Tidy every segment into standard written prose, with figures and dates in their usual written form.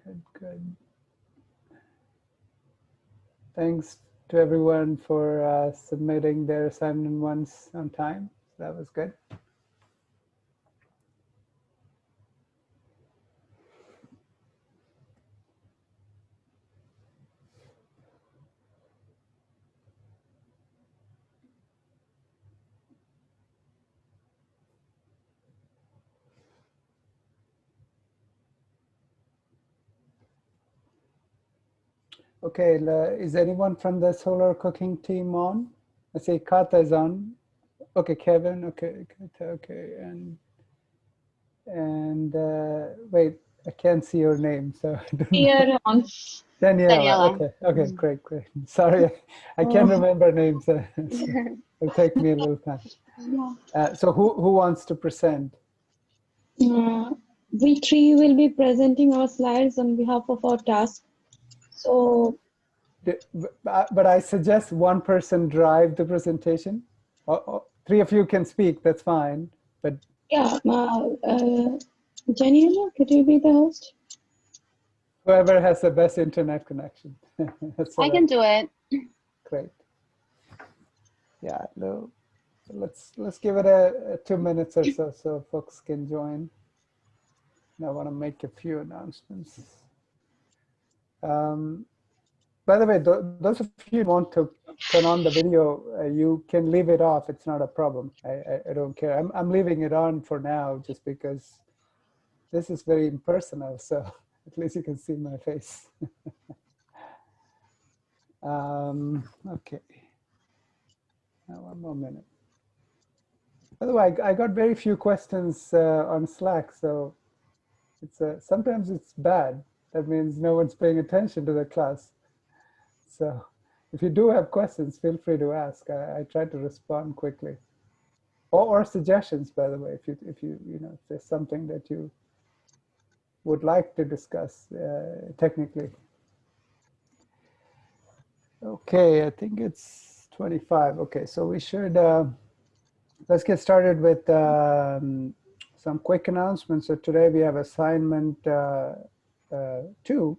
Good, good. Thanks to everyone for submitting their assignment ones on time. That was good. Okay, is anyone from the solar cooking team on? I see Kata is on. Okay, Kevin. Okay, Kata. Okay, and wait, I can't see your name, so I don't know. Here on Daniela. Daniela. Okay, okay, great, great. Sorry, I can't remember names, so it'll take me a little time. So who wants to present? We three will be presenting our slides on behalf of our task. So, But I suggest one person drive the presentation. Three of you can speak, that's fine. But yeah, Daniela, could you be the host? whoever has the best internet connection. I can do it. Great. Yeah, no. Let's give it a 2 minutes or so folks can join. And I want to make a few announcements. By the way, those of you who want to turn on the video, you can leave it off. It's not a problem. I don't care. I'm leaving it on for now just because this is very impersonal. So at least you can see my face. Okay. Now, one more minute. By the way, I got very few questions on Slack, so it's sometimes it's bad. That means no one's paying attention to the class. So if you do have questions, feel free to ask. I try to respond quickly. Or suggestions, by the way, if there's something that you would like to discuss technically. Okay, I think it's 25. Okay, so we should let's get started with some quick announcements. So today we have assignment 2.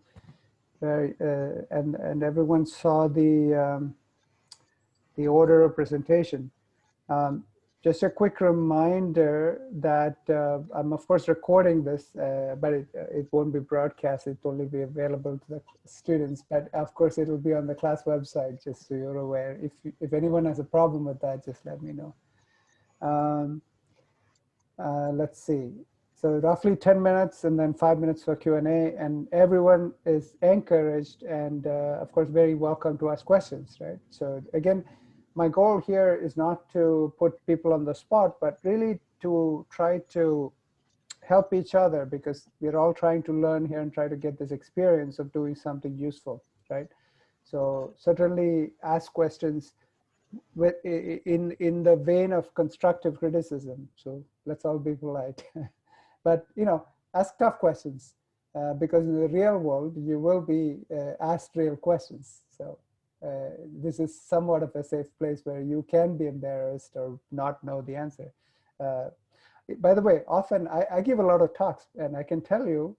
And everyone saw the order of presentation. Just a quick reminder that I'm of course recording this, but it won't be broadcast. It'll only be available to the students. But of course, it'll be on the class website, just so you're aware. If anyone has a problem with that, just let me know. Let's see. So roughly 10 minutes and then 5 minutes for Q&A, and everyone is encouraged and of course very welcome to ask questions, right? So again, my goal here is not to put people on the spot, but really to try to help each other, because we're all trying to learn here and try to get this experience of doing something useful, right? So certainly ask questions in the vein of constructive criticism. So let's all be polite. But ask tough questions, because in the real world you will be asked real questions. So this is somewhat of a safe place where you can be embarrassed or not know the answer. By the way, often I give a lot of talks, and I can tell you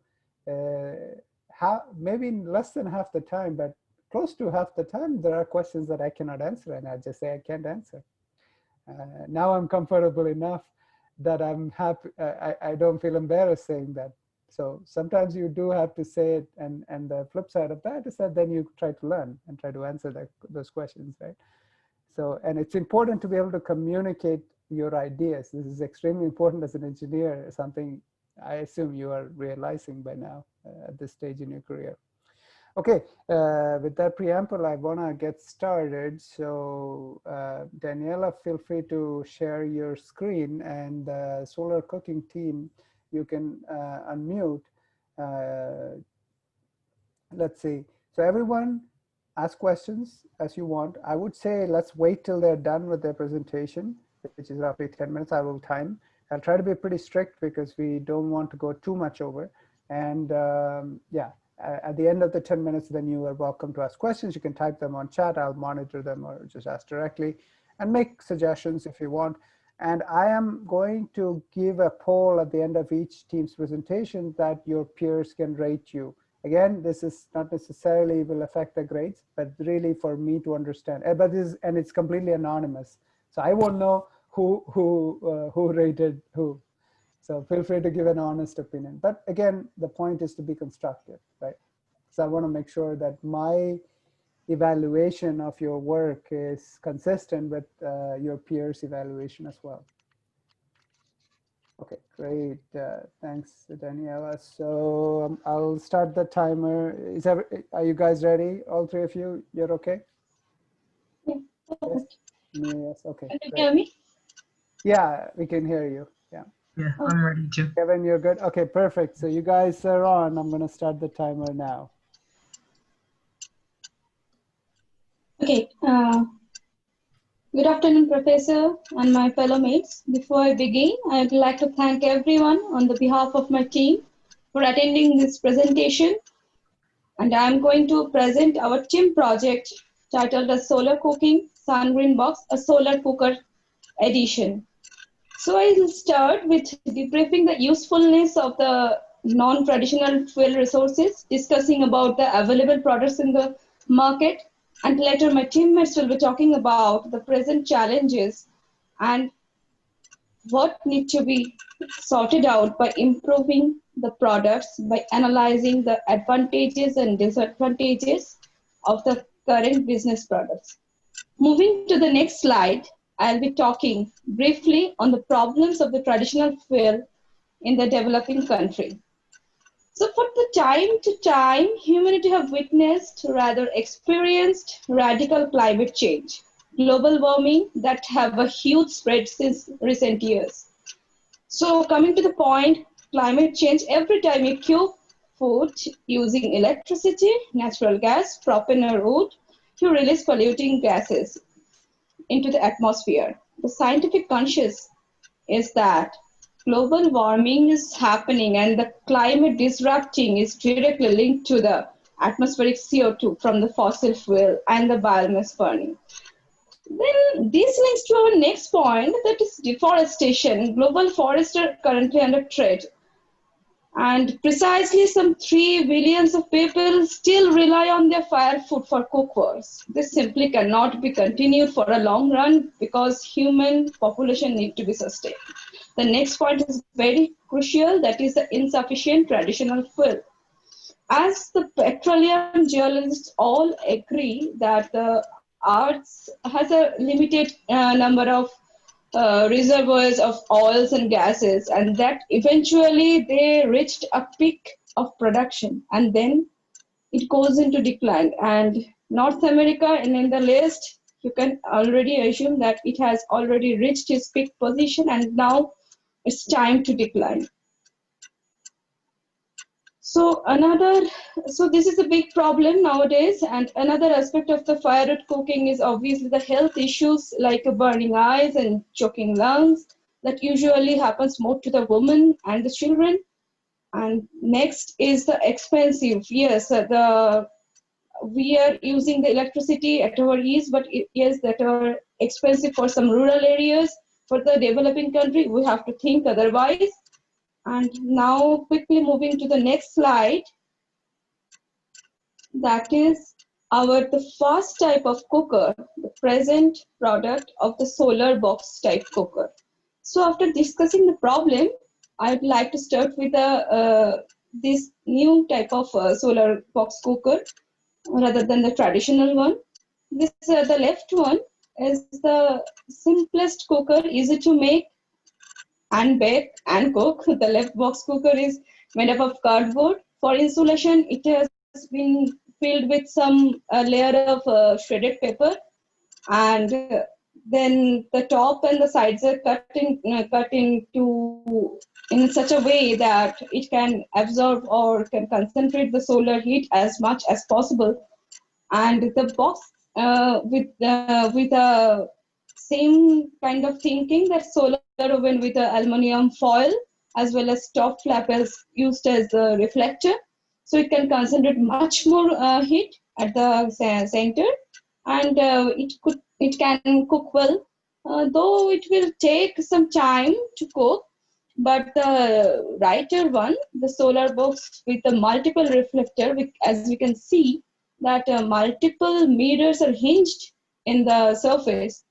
maybe less than half the time, but close to half the time, there are questions that I cannot answer, and I just say I can't answer. Now I'm comfortable enough that I'm happy. I don't feel embarrassed saying that. So sometimes you do have to say it, and the flip side of that is that then you try to learn and try to answer those questions, right? So, and it's important to be able to communicate your ideas. This is extremely important as an engineer, something I assume you are realizing by now at this stage in your career. Okay, with that preamble, I want to get started. So Daniela, feel free to share your screen, and the solar cooking team, you can unmute. Let's see. So everyone ask questions as you want. I would say let's wait till they're done with their presentation, which is roughly 10 minutes. I will time. I'll try to be pretty strict because we don't want to go too much over. And yeah. At the end of the 10 minutes, then you are welcome to ask questions. You can type them on chat. I'll monitor them, or just ask directly, and make suggestions if you want. And I am going to give a poll at the end of each team's presentation that your peers can rate you. Again, this is not necessarily will affect the grades, but really for me to understand. And it's completely anonymous, so I won't know who rated who. So feel free to give an honest opinion. But again, the point is to be constructive, right? So I want to make sure that my evaluation of your work is consistent with your peers' evaluation as well. Okay, great. Thanks, Daniela. So I'll start the timer. Are you guys ready? All three of you? You're okay? Yeah. Yes. Yes. Okay. Can you Great. hear me? Yeah, we can hear you. Yeah. Yeah, I'm ready too. Kevin, you're good? Okay, perfect. So you guys are on. I'm going to start the timer now. Okay. Good afternoon, Professor and my fellow mates. Before I begin, I would like to thank everyone on the behalf of my team for attending this presentation. And I'm going to present our team project titled as Solar Cooking Sun Green Box, a Solar Cooker Edition. So I will start with debriefing the usefulness of the non-traditional fuel resources, discussing about the available products in the market, and later my teammates will be talking about the present challenges and what need to be sorted out by improving the products by analyzing the advantages and disadvantages of the current business products. Moving to the next slide, I'll be talking briefly on the problems of the traditional fuel in the developing country. So for the time to time, humanity have witnessed, rather experienced radical climate change, global warming that have a huge spread since recent years. So coming to the point, climate change, every time you cook food using electricity, natural gas, propane or wood, you release polluting gases into the atmosphere. The scientific conscious is that global warming is happening and the climate disrupting is directly linked to the atmospheric CO2 from the fossil fuel and the biomass burning. Then this links to our next point, that is deforestation. Global forests are currently under threat. And precisely some 3 billion of people still rely on their firewood for cookware. This simply cannot be continued for a long run because human population need to be sustained. The next point is very crucial, that is the insufficient traditional fuel. As the petroleum geologists all agree that the Earth has a limited number of reservoirs of oils and gases, and that eventually they reached a peak of production and then it goes into decline. And North America, and in the list, you can already assume that it has already reached its peak position and now it's time to decline. So this is a big problem nowadays, and another aspect of the firewood cooking is obviously the health issues like burning eyes and choking lungs that usually happens more to the women and the children. And next is the expensive. Yes, we are using the electricity at our ease, but yes, that are expensive for some rural areas. For the developing country, we have to think otherwise. And now quickly moving to the next slide, that is the first type of cooker, the present product of the solar box type cooker. So after discussing the problem, I'd like to start with this new type of solar box cooker rather than the traditional one. This the left one is the simplest cooker, easy to make and bake and cook. The left box cooker is made up of cardboard. For insulation, it has been filled with some layer of shredded paper, and then the top and the sides are cut into in such a way that it can absorb or can concentrate the solar heat as much as possible. And the box with a same kind of thinking, that solar oven with a aluminum foil as well as top flap is used as a reflector, so it can concentrate much more heat at the center, and it can cook well, though it will take some time to cook. But the writer one, the solar box with the multiple reflector, as we can see that multiple mirrors are hinged in the surface,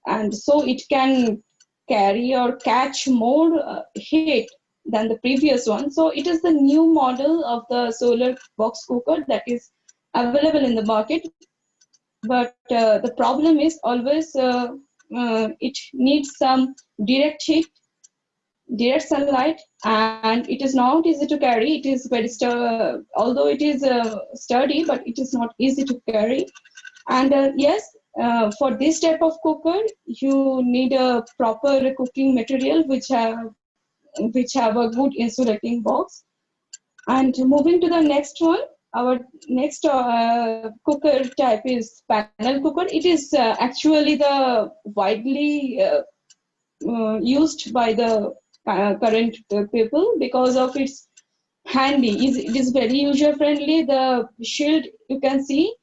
and so it can carry or catch more heat than the previous one. So it is the new model of the solar box cooker that is available in the market. But the problem is always it needs some direct heat, direct sunlight, and it is not easy to carry. It is very although it is sturdy, but it is not easy to carry. And yes, for this type of cooker, you need a proper cooking material which have a good insulating box. And moving to the next one, our next cooker type is panel cooker. It is actually the widely used by the current people because of its handy. It is very user friendly. The shield you can see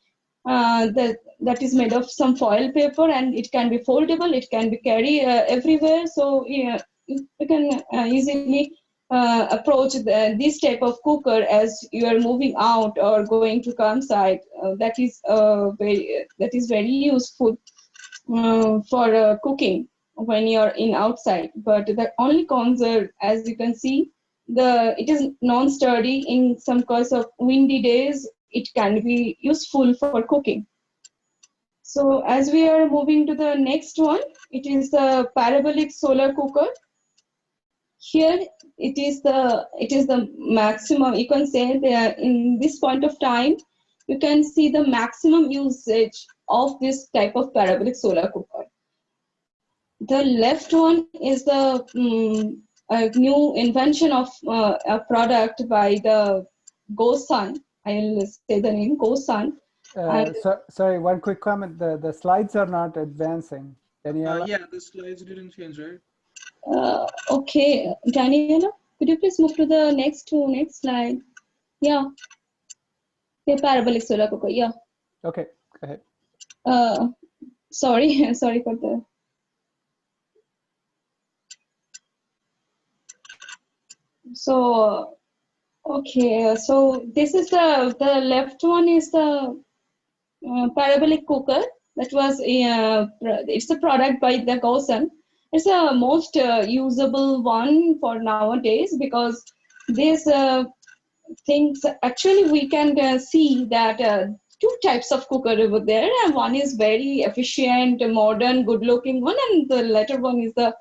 that is made of some foil paper, and it can be foldable. It can be carried everywhere. So yeah, you can easily approach this type of cooker as you are moving out or going to campsite. That is very useful for cooking when you're in outside. But the only cons are, as you can see, it is non-sturdy. In some case of windy days, it can be useful for cooking. So as we are moving to the next one, it is the parabolic solar cooker. Here it is the maximum. You can say that in this point of time, you can see the maximum usage of this type of parabolic solar cooker. The left one is the a new invention of a product by the GoSun. I'll say the name GoSun. Sorry, one quick comment. The slides are not advancing. Daniela? Yeah, the slides didn't change, right? Okay, Daniela, could you please move to the next slide? Yeah, the parabolic solar cooker. Yeah. Okay, go ahead. Sorry, sorry for the. So, okay, so this is the left one is the parabolic cooker. That was it's a product by the GoSun. It's the most usable one for nowadays because these things actually we can see that two types of cooker over there, and one is very efficient, modern, good-looking one, and the latter one is the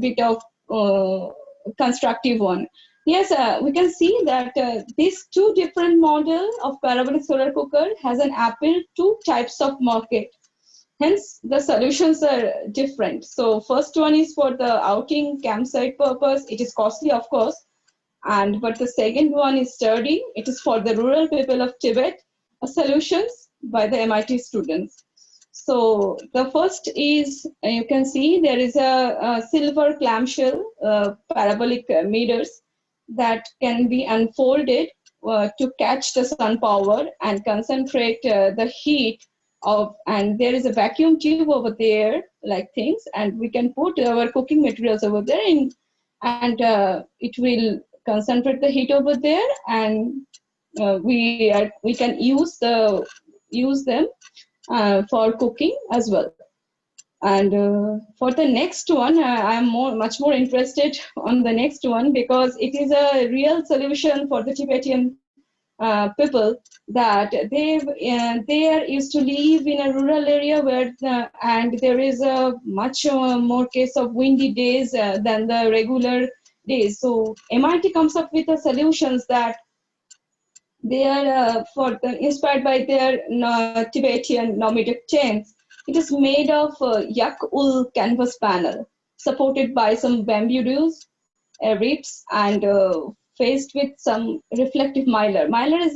bit of constructive one. Yes, we can see that these two different model of parabolic solar cooker has an appeal to types of market. Hence, the solutions are different. So first one is for the outing campsite purpose. It is costly, of course, but the second one is sturdy. It is for the rural people of Tibet. Solutions by the MIT students. So the first is, you can see there is a silver clamshell parabolic meters that can be unfolded to catch the sun power and concentrate the heat of, and there is a vacuum tube over there like things, and we can put our cooking materials over there and it will concentrate the heat over there, and we can use them for cooking as well. And for the next one, I'm much more interested on the next one because it is a real solution for the Tibetan people that they are used to live in a rural area where and there is a much more case of windy days than the regular days. So MIT comes up with the solutions that they are inspired by their Tibetan nomadic tents. It is made of yak wool canvas panel, supported by some bamboo ribs, and faced with some reflective mylar. Mylar is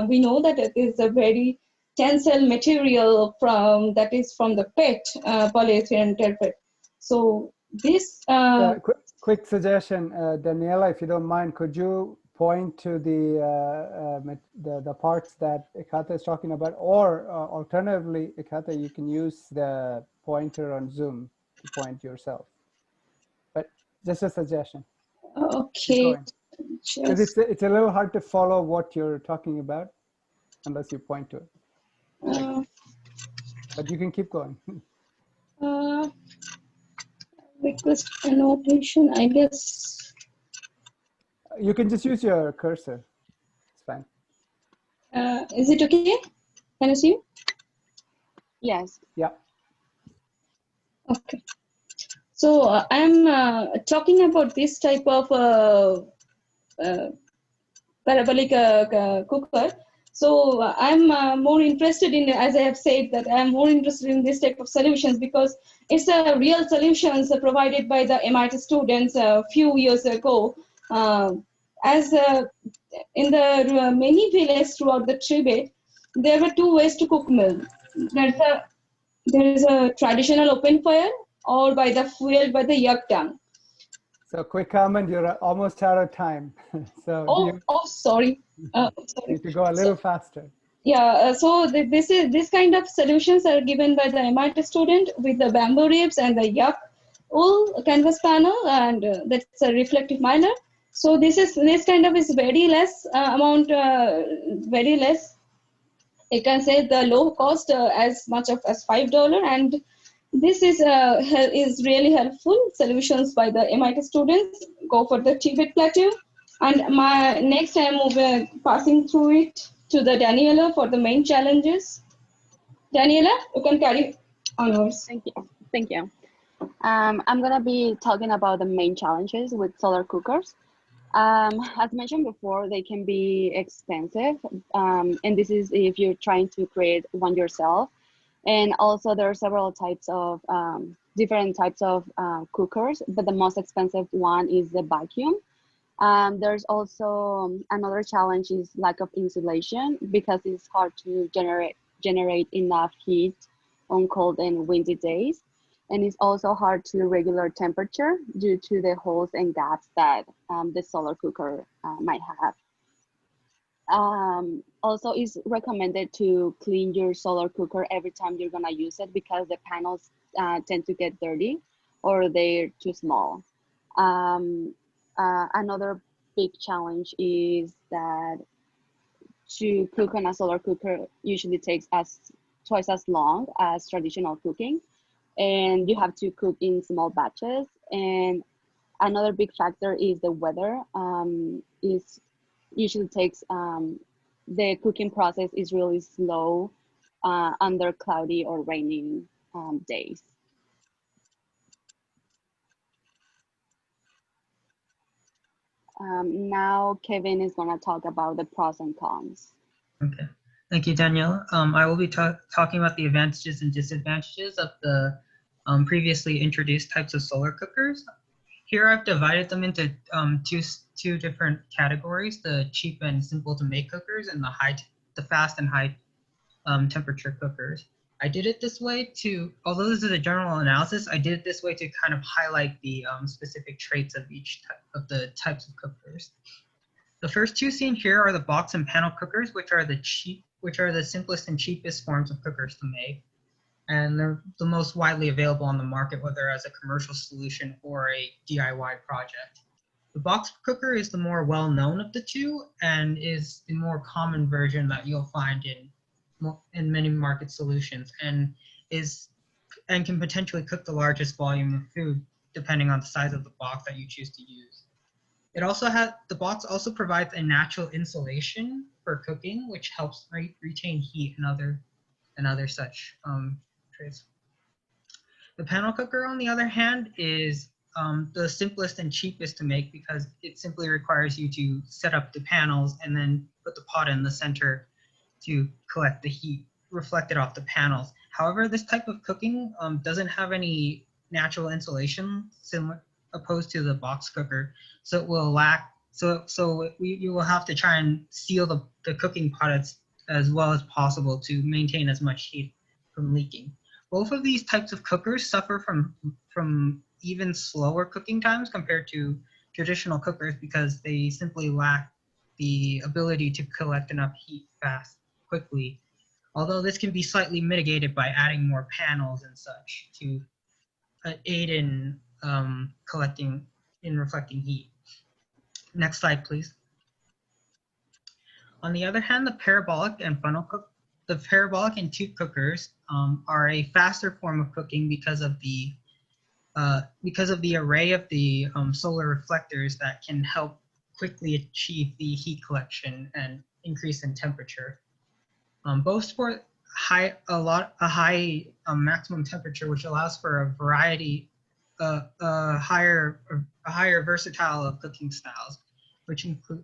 we know that it is a very tensile material that is from the PET polyethylene terephthalate. So this. Quick suggestion, Daniela, if you don't mind, could you point to the parts that Ekata is talking about, or alternatively, Ekata, you can use the pointer on Zoom to point yourself. But Just a suggestion. Okay. Because it's a little hard to follow what you're talking about unless you point to it. But you can keep going. Request annotation, I guess. You can just use your cursor. It's fine. Is it okay? Can you see? Yes. Yeah. Okay. So I'm talking about this type of parabolic cooker. So I'm more interested in, as I have said, that I'm more interested in this type of solutions because it's a real solutions provided by the MIT students a few years ago. As in the many villages throughout the Tibet, there were two ways to cook milk. There is a traditional open fire or by the fuel by the yak tongue. So quick comment, you're almost out of time. So sorry. Sorry. Need to go a little faster. Yeah, so this kind of solutions are given by the MIT student with the bamboo ribs and the yak wool canvas panel, and that's a reflective minor. So this kind of is very less amount, very less. You can say the low cost as much of as $5, and this is really helpful solutions by the MIT students. Go for the Tibet plateau, and my next time we're passing through it to the Daniela for the main challenges. Daniela, you can carry onwards. Thank you. Thank you. I'm gonna be talking about the main challenges with solar cookers. As mentioned before, they can be expensive, and this is if you're trying to create one yourself. And also there are several types of different types of cookers, but the most expensive one is the vacuum. There's also another challenge is lack of insulation because it's hard to generate enough heat on cold and windy days. And it's also hard to regular temperature due to the holes and gaps that the solar cooker might have. Also, it's recommended to clean your solar cooker every time you're gonna use it because the panels tend to get dirty or they're too small. Another big challenge is that to cook on a solar cooker usually takes twice as long as traditional cooking, and you have to cook in small batches. And another big factor is the weather. It usually takes the cooking process is really slow under cloudy or raining days. Now Kevin is going to talk about the pros and cons. Okay, thank you, Danielle. I will be talking about the advantages and disadvantages of the previously introduced types of solar cookers. Here I've divided them into two different categories: the cheap and simple to make cookers, and the fast and high temperature cookers. I did it this way although this is a general analysis, I did it this way to kind of highlight the specific traits of each of the types of cookers. The first two seen here are the box and panel cookers, which are the simplest and cheapest forms of cookers to make. And they're the most widely available on the market, whether as a commercial solution or a DIY project. The box cooker is the more well-known of the two and is the more common version that you'll find in many market solutions, and can potentially cook the largest volume of food depending on the size of the box that you choose to use. The box also provides a natural insulation for cooking, which helps retain heat and other such traits. The panel cooker, on the other hand, is the simplest and cheapest to make because it simply requires you to set up the panels and then put the pot in the center to collect the heat reflected off the panels. However, this type of cooking doesn't have any natural insulation opposed to the box cooker, so it will lack. You will have to try and seal the cooking pot as well as possible to maintain as much heat from leaking. Both of these types of cookers suffer from even slower cooking times compared to traditional cookers because they simply lack the ability to collect enough heat quickly. Although this can be slightly mitigated by adding more panels and such to aid in collecting in reflecting heat. Next slide, please. On the other hand, the parabolic and tube cookers are a faster form of cooking because of the array of the solar reflectors that can help quickly achieve the heat collection and increase in temperature. Both support a high maximum temperature, which allows for a variety, a higher versatile of cooking styles, which include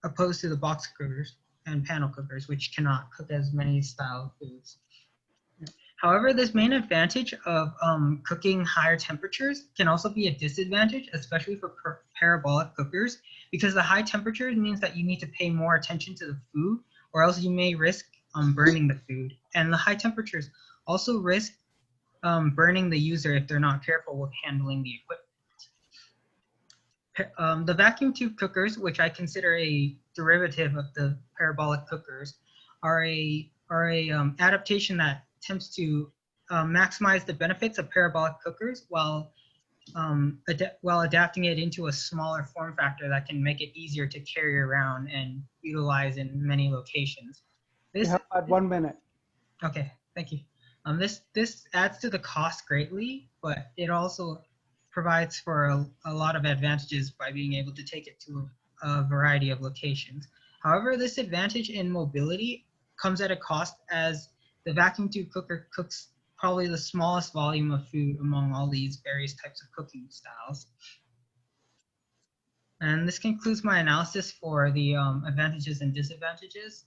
opposed to the box cookers and panel cookers, which cannot cook as many style of foods. However, this main advantage of cooking higher temperatures can also be a disadvantage, especially for parabolic cookers, because the high temperatures means that you need to pay more attention to the food, or else you may risk burning the food. And the high temperatures also risk burning the user if they're not careful with handling the equipment. The vacuum tube cookers, which I consider a derivative of the parabolic cookers, are a adaptation that attempts to maximize the benefits of parabolic cookers while adapting it into a smaller form factor that can make it easier to carry around and utilize in many locations. You have about 1 minute. Okay, thank you. This adds to the cost greatly, but it also provides for a lot of advantages by being able to take it to a variety of locations. However, this advantage in mobility comes at a cost, as the vacuum tube cooker cooks probably the smallest volume of food among all these various types of cooking styles. And this concludes my analysis for the advantages and disadvantages.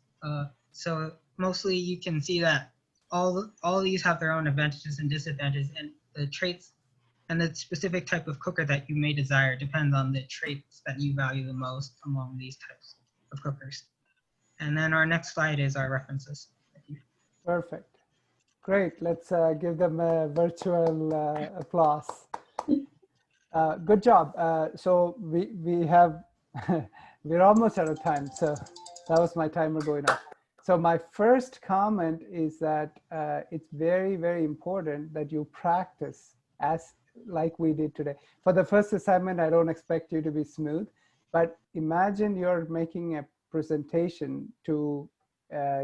So mostly you can see that all these have their own advantages and disadvantages, and the traits and the specific type of cooker that you may desire depends on the traits that you value the most among these types of cookers. And then our next slide is our references. Thank you. Perfect. Great. Let's give them a virtual applause. Good job. So we have, we're almost out of time. So that was my timer going off. So my first comment is that it's very, very important that you practice like we did today. For the first assignment, I don't expect you to be smooth, but imagine you're making a presentation to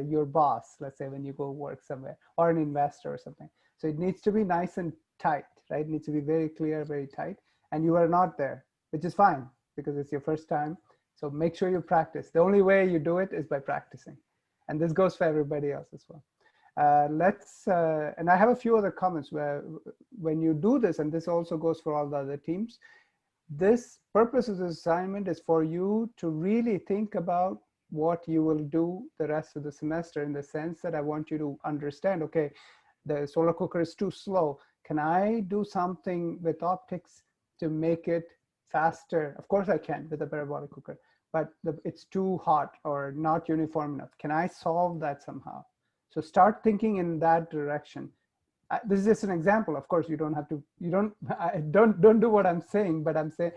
your boss, let's say when you go work somewhere, or an investor or something. So it needs to be nice and tight, right? It needs to be very clear, very tight. And you are not there, which is fine because it's your first time. So make sure you practice. The only way you do it is by practicing. And this goes for everybody else as well. And I have a few other comments where when you do this, and this also goes for all the other teams, this purpose of this assignment is for you to really think about what you will do the rest of the semester, in the sense that I want you to understand, okay, the solar cooker is too slow. Can I do something with optics to make it faster? Of course I can with a parabolic cooker, but it's too hot or not uniform enough. Can I solve that somehow? So start thinking in that direction. This is just an example. Of course, you don't have to, don't do what I'm saying, but I'm saying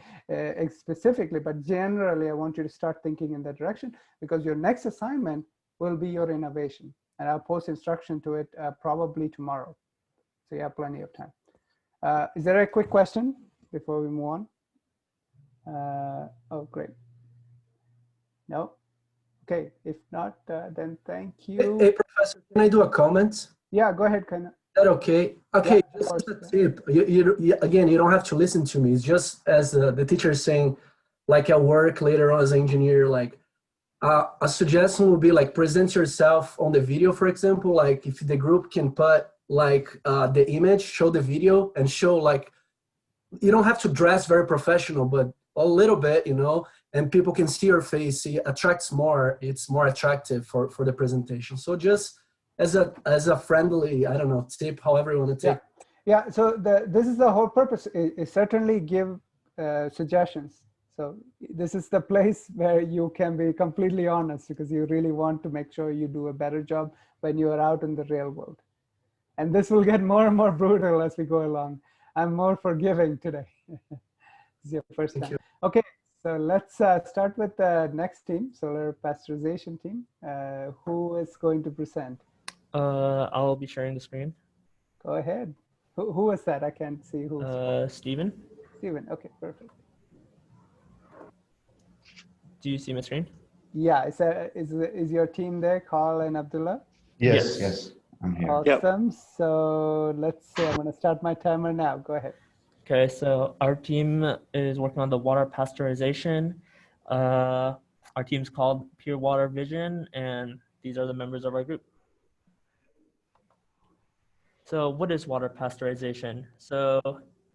specifically, but generally, I want you to start thinking in that direction, because your next assignment will be your innovation. And I'll post instruction to it probably tomorrow. So you have plenty of time. Is there a quick question before we move on? Oh, great. No? Okay, if not, then thank you. Hey, Professor, can I do a comment? Yeah, go ahead, Kana. Is that okay? Okay, Yeah, just a tip. Again, you don't have to listen to me. It's just as the teacher is saying, like at work later on as an engineer, like a suggestion would be like present yourself on the video, for example, like if the group can put like the image, show the video and show like, you don't have to dress very professional, but a little bit, you know, and people can see your face. It attracts more, it's more attractive for the presentation. So just as a friendly, I don't know, tip, however you want to take. Yeah. So this is the whole purpose, is certainly give suggestions. So this is the place where you can be completely honest, because you really want to make sure you do a better job when you are out in the real world. And this will get more and more brutal as we go along. I'm more forgiving today. This is your first time. Okay, so let's start with the next team, solar pasteurization team. Who is going to present? I'll be sharing the screen. Go ahead. Who was that? I can't see who. Steven. Steven. Okay, perfect. Do you see my screen? Yeah, is your team there, Carl and Abdullah? Yes, yes, I'm here. Awesome. So let's see, I'm going to start my timer now. Go ahead. Okay, so our team is working on the water pasteurization. Our team's called Pure Water Vision, and these are the members of our group. So what is water pasteurization? So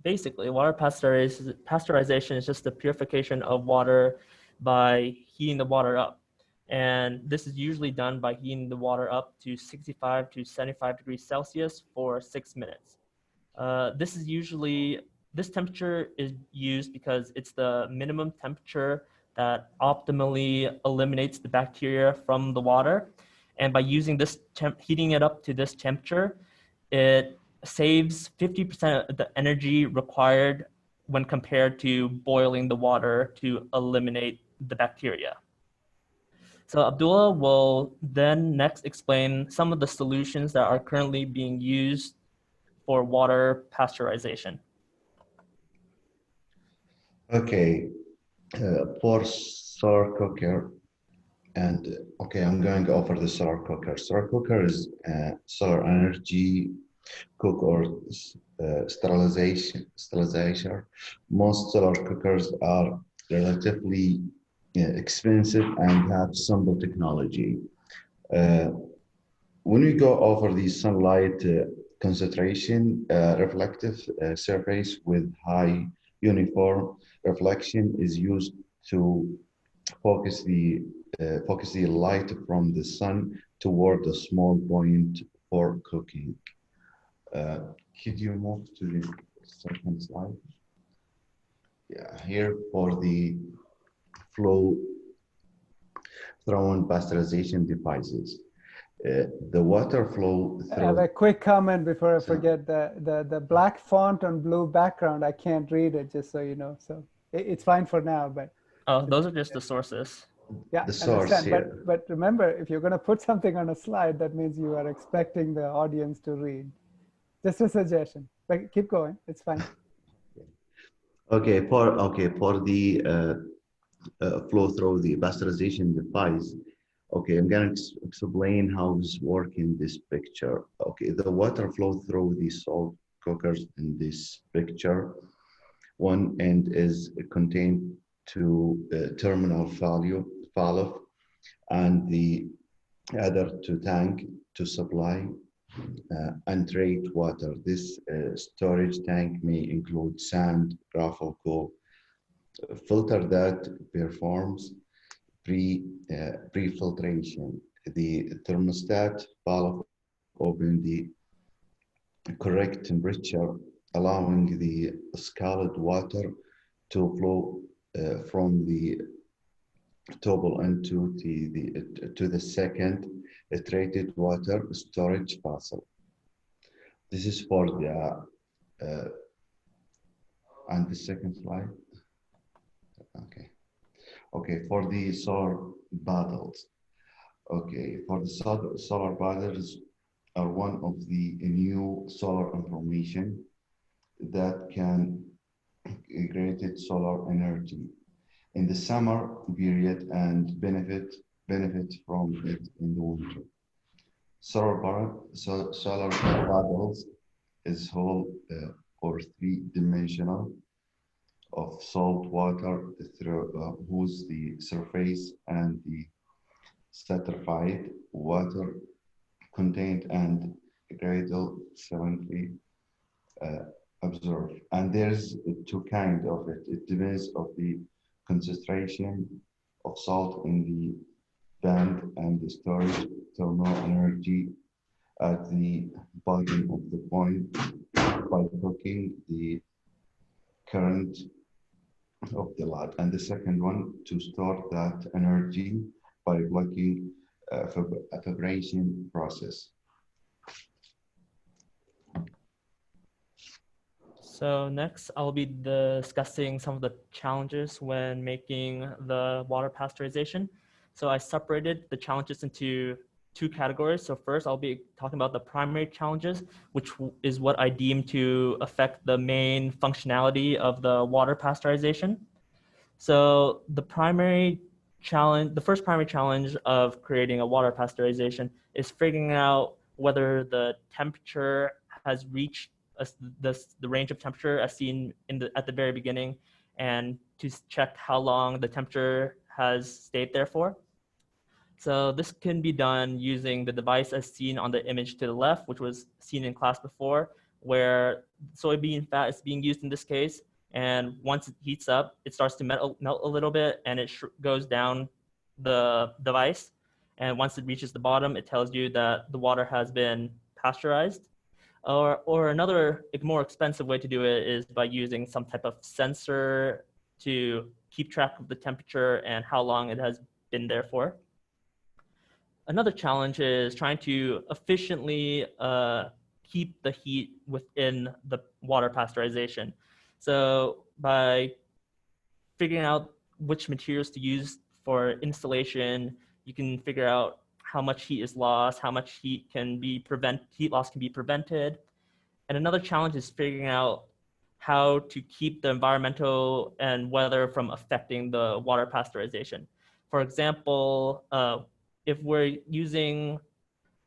basically, water pasteurization is just the purification of water by heating the water up. And this is usually done by heating the water up to 65 to 75 degrees Celsius for 6 minutes. This temperature is used because it's the minimum temperature that optimally eliminates the bacteria from the water. And by using this heating it up to this temperature, it saves 50% of the energy required when compared to boiling the water to eliminate the bacteria. So Abdullah will then next explain some of the solutions that are currently being used for water pasteurization. Okay, for solar cooker, and okay, I'm going over the solar cooker. Solar cooker is solar energy cook or sterilization. Most solar cookers are relatively expensive and have simple technology. When we go over the sunlight concentration, reflective surface with high uniform reflection is used to focus the light from the sun toward a small point for cooking. Could you move to the second slide? Yeah, here for the flow through pasteurization devices. The water flow I have through. a quick comment before I forget. The black font on blue background, I can't read it, just so you know. So it's fine for now, but. Oh, those are just the sources. Yeah, The source here. But remember, if you're going to put something on a slide, that means you are expecting the audience to read. Just a suggestion. But keep going. It's fine. Okay, for the flow through the pasteurization device. Okay, I'm gonna explain how this works in this picture. Okay, the water flow through the salt cookers in this picture. One end is contained to terminal valve, and the other to tank to supply and treat water. This storage tank may include sand, gravel, coal, filter that performs pre-filtration. The thermostat valve open the correct temperature, allowing the scalded water to flow from the table into the second treated water storage vessel. This is for the and the second slide. Okay, for the solar panels. Okay, for the solar panels are one of the new solar information that can create solar energy in the summer period and benefit from it in the winter. Solar panels is whole or three-dimensional of salt water through whose the surface and the stratified water contained and gradual salinity observed. And there's two kinds of it. It depends of the concentration of salt in the band and the storage thermal energy at the bottom of the point by cooking the current of the light. And the second one, to store that energy by blocking a vibration process. So next, I'll be discussing some of the challenges when making the water pasteurization. So I separated the challenges into two categories. So first, I'll be talking about the primary challenges, which is what I deem to affect the main functionality of the water pasteurization. So the primary the first primary challenge of creating a water pasteurization is figuring out whether the temperature has reached the range of temperature as seen at the very beginning, and to check how long the temperature has stayed there for. So this can be done using the device as seen on the image to the left, which was seen in class before, where soybean fat is being used in this case. And once it heats up, it starts to melt a little bit, and it goes down the device. And once it reaches the bottom, it tells you that the water has been pasteurized. Or another more expensive way to do it is by using some type of sensor to keep track of the temperature and how long it has been there for. Another challenge is trying to efficiently keep the heat within the water pasteurization. So by figuring out which materials to use for installation, you can figure out how much heat is lost, how much heat loss can be prevented. And another challenge is figuring out how to keep the environmental and weather from affecting the water pasteurization. For example, if we're using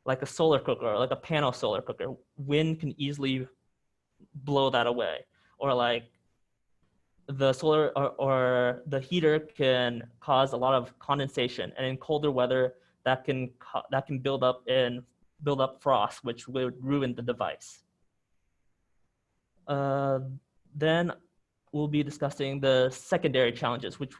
like a solar cooker, or like a panel solar cooker, wind can easily blow that away. Or like the solar or the heater can cause a lot of condensation, and in colder weather that can build up frost, which would ruin the device. Then we'll be discussing the secondary challenges, which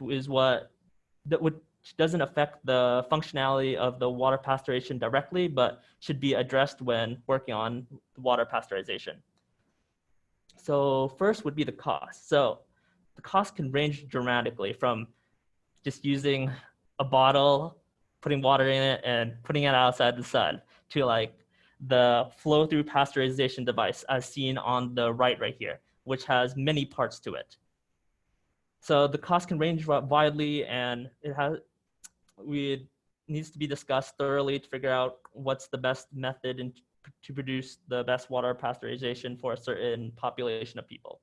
doesn't affect the functionality of the water pasteurization directly, but should be addressed when working on water pasteurization. So first would be the cost. So the cost can range dramatically from just using a bottle, putting water in it, and putting it outside the sun, to like the flow-through pasteurization device as seen on the right here, which has many parts to it. So the cost can range widely, and it needs to be discussed thoroughly to figure out what's the best method to produce the best water pasteurization for a certain population of people.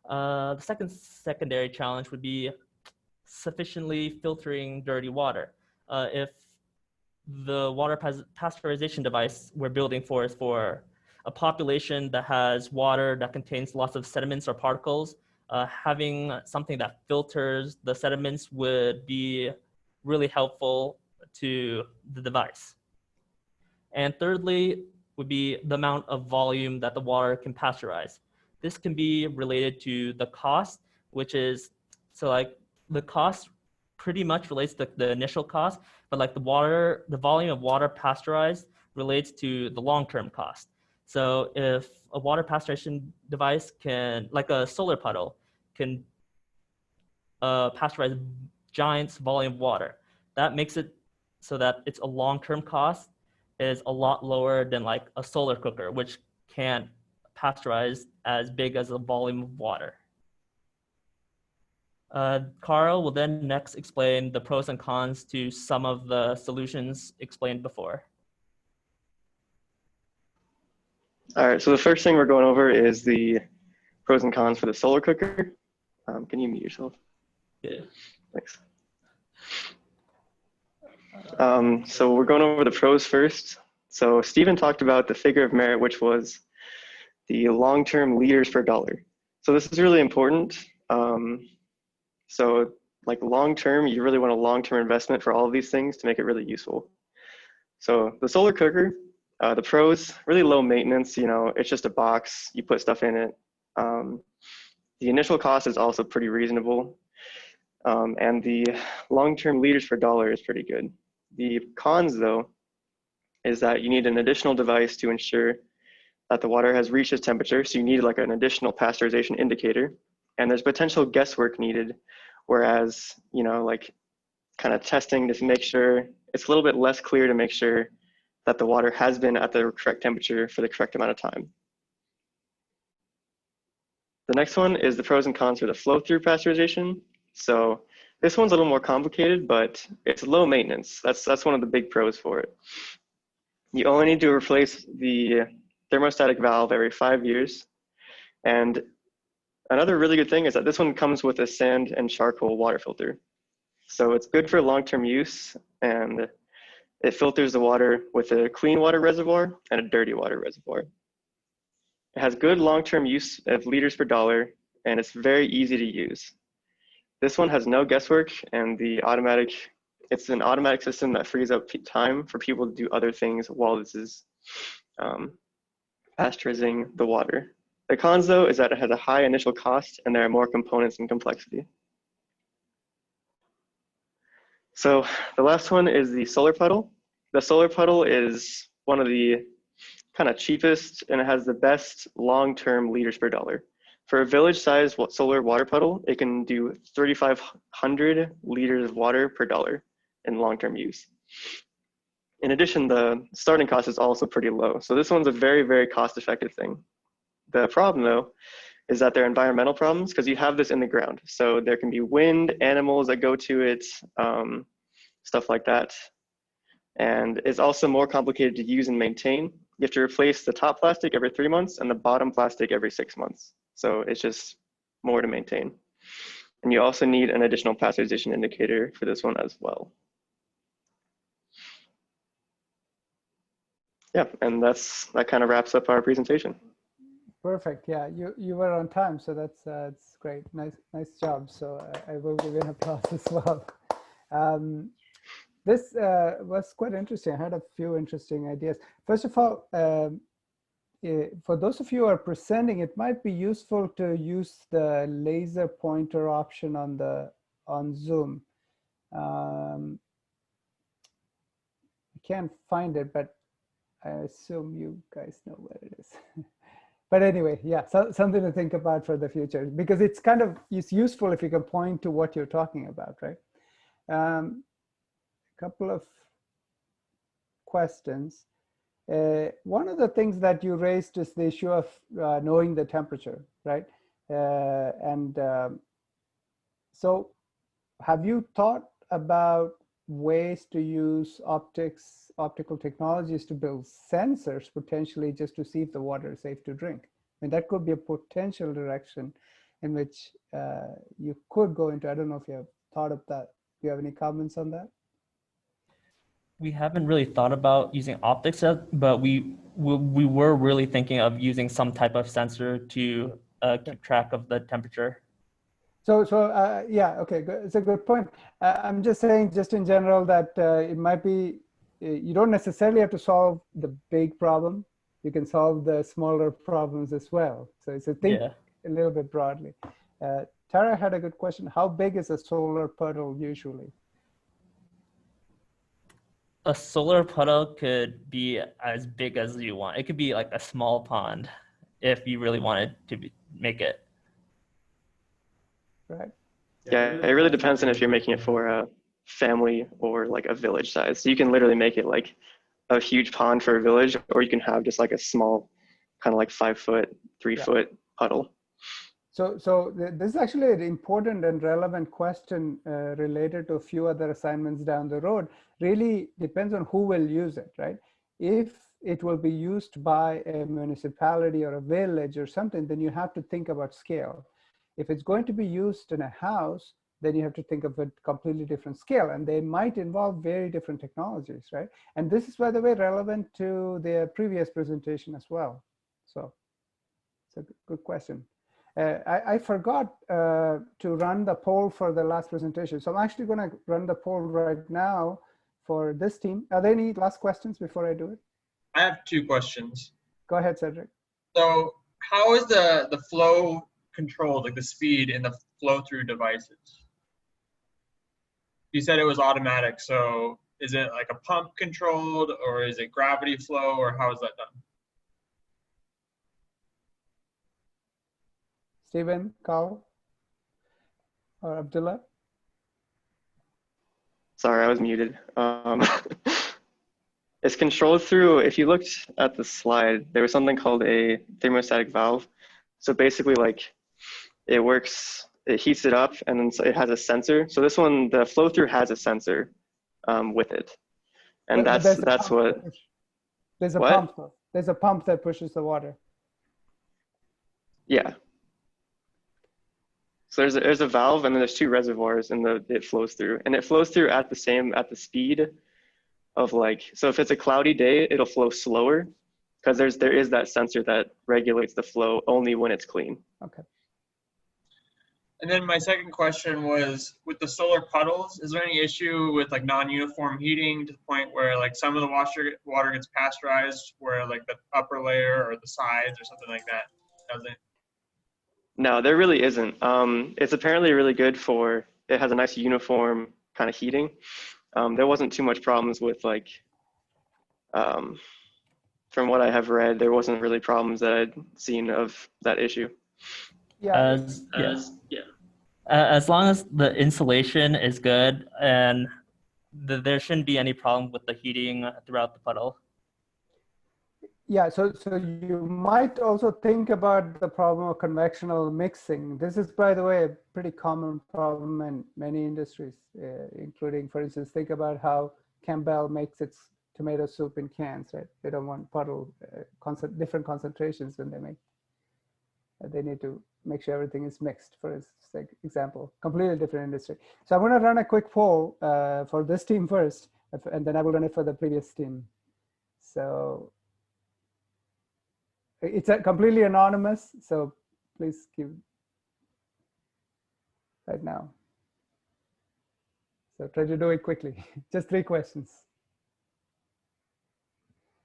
The secondary challenge would be sufficiently filtering dirty water. If the water pasteurization device we're building for is for a population that has water that contains lots of sediments or particles, having something that filters the sediments would be really helpful to the device. And thirdly would be the amount of volume that the water can pasteurize. This can be related to the cost, which is, so like the cost pretty much relates to the initial cost, but like the volume of water pasteurized relates to the long-term cost. So if a water pasteurization device can, like a solar puddle, can pasteurize giant volume of water, that makes it so that it's a long-term cost is a lot lower than like a solar cooker, which can't pasteurize as big as a volume of water. Carl will then next explain the pros and cons to some of the solutions explained before. All right, so the first thing we're going over is the pros and cons for the solar cooker. Can you mute yourself? Yeah. Thanks. So we're going over the pros first. So Stephen talked about the figure of merit, which was the long-term liters per dollar. So this is really important. So like long-term, you really want a long-term investment for all of these things to make it really useful. So the solar cooker, the pros, really low maintenance, it's just a box, you put stuff in it. The initial cost is also pretty reasonable. And the long-term liters per dollar is pretty good. The cons though, is that you need an additional device to ensure that the water has reached its temperature. So you need like an additional pasteurization indicator, and there's potential guesswork needed. Whereas, like kind of testing to make sure, it's a little bit less clear to make sure that the water has been at the correct temperature for the correct amount of time. The next one is the pros and cons for the flow-through pasteurization. So this one's a little more complicated, but it's low maintenance. That's one of the big pros for it. You only need to replace the thermostatic valve every 5 years. And another really good thing is that this one comes with a sand and charcoal water filter. So it's good for long-term use, and it filters the water with a clean water reservoir and a dirty water reservoir. It has good long-term use of liters per dollar, and it's very easy to use. This one has no guesswork, and it's an automatic system that frees up time for people to do other things while this is pasteurizing the water. The cons, though, is that it has a high initial cost and there are more components and complexity. So the last one is the solar puddle. The solar puddle is one of the kind of cheapest, and it has the best long-term liters per dollar. For a village-sized solar water puddle, it can do 3,500 liters of water per dollar in long-term use. In addition, the starting cost is also pretty low. So this one's a very, very cost-effective thing. The problem, though, is that there are environmental problems because you have this in the ground. So there can be wind, animals that go to it, stuff like that. And it's also more complicated to use and maintain. You have to replace the top plastic every 3 months and the bottom plastic every 6 months. So it's just more to maintain. And you also need an additional pasteurization indicator for this one as well. Yeah, and that kind of wraps up our presentation. Perfect. Yeah, you were on time, so that's great. Nice job. So I will give you an applause as well. This was quite interesting. I had a few interesting ideas. First of all, for those of you who are presenting, it might be useful to use the laser pointer option on Zoom. I can't find it, but I assume you guys know where it is. But anyway, yeah, so something to think about for the future, because it's useful if you can point to what you're talking about, right? Couple of questions. One of the things that you raised is the issue of knowing the temperature, right? So have you thought about ways to use optical technologies to build sensors potentially just to see if the water is safe to drink? I mean, that could be a potential direction in which you could go into. I don't know if you have thought of that. Do you have any comments on that? We haven't really thought about using optics yet, but we were really thinking of using some type of sensor to keep track of the temperature. So yeah, okay, good. It's a good point. I'm just saying, just in general, that it might be, you don't necessarily have to solve the big problem. You can solve the smaller problems as well. So it's a think a little bit broadly. Tara had a good question. How big is a solar puddle usually? A solar puddle could be as big as you want. It could be like a small pond if you really wanted to make it. Right. Yeah, it really depends on if you're making it for a family or like a village size. So you can literally make it like a huge pond for a village, or you can have just like a small kind of like 5 foot, 3 foot puddle. So this is actually an important and relevant question related to a few other assignments down the road. Really depends on who will use it, right? If it will be used by a municipality or a village or something, then you have to think about scale. If it's going to be used in a house, then you have to think of a completely different scale, and they might involve very different technologies, right? And this is, by the way, relevant to the previous presentation as well. So it's a good question. I forgot to run the poll for the last presentation. So I'm actually going to run the poll right now for this team. Are there any last questions before I do it? I have 2 questions. Go ahead, Cedric. So how is the flow controlled, like the speed in the flow through devices? You said it was automatic. So is it like a pump controlled, or is it gravity flow, or how is that done? Stephen, Carl, or Abdullah? Sorry, I was muted. It's controlled through, if you looked at the slide, there was something called a thermostatic valve. So basically, like, it works, it heats it up, and then it has a sensor. So this one, the flow through has a sensor with it. And that's what. There's a what? pump. There's a pump that pushes the water. Yeah. So there's a valve and then there's two reservoirs and it flows through. And it flows through at the speed of like, so if it's a cloudy day, it'll flow slower because there is that sensor that regulates the flow only when it's clean. Okay. And then my second question was, with the solar puddles, is there any issue with like non-uniform heating to the point where like some of the water gets pasteurized, where like the upper layer or the sides or something like that doesn't? No, there really isn't. It's apparently really good for, it has a nice uniform kind of heating. There wasn't too much problems with like, from what I have read, there wasn't really problems that I'd seen of that issue. Yeah. As long as the insulation is good and there shouldn't be any problem with the heating throughout the puddle. Yeah, so you might also think about the problem of convectional mixing. This is, by the way, a pretty common problem in many industries, including, for instance, think about how Campbell makes its tomato soup in cans, right? They don't want puddle, different concentrations when they make. They need to make sure everything is mixed, for example, completely different industry. So I'm going to run a quick poll for this team first, and then I will run it for the previous team. So it's completely anonymous, so please give right now. So try to do it quickly. Just 3 questions.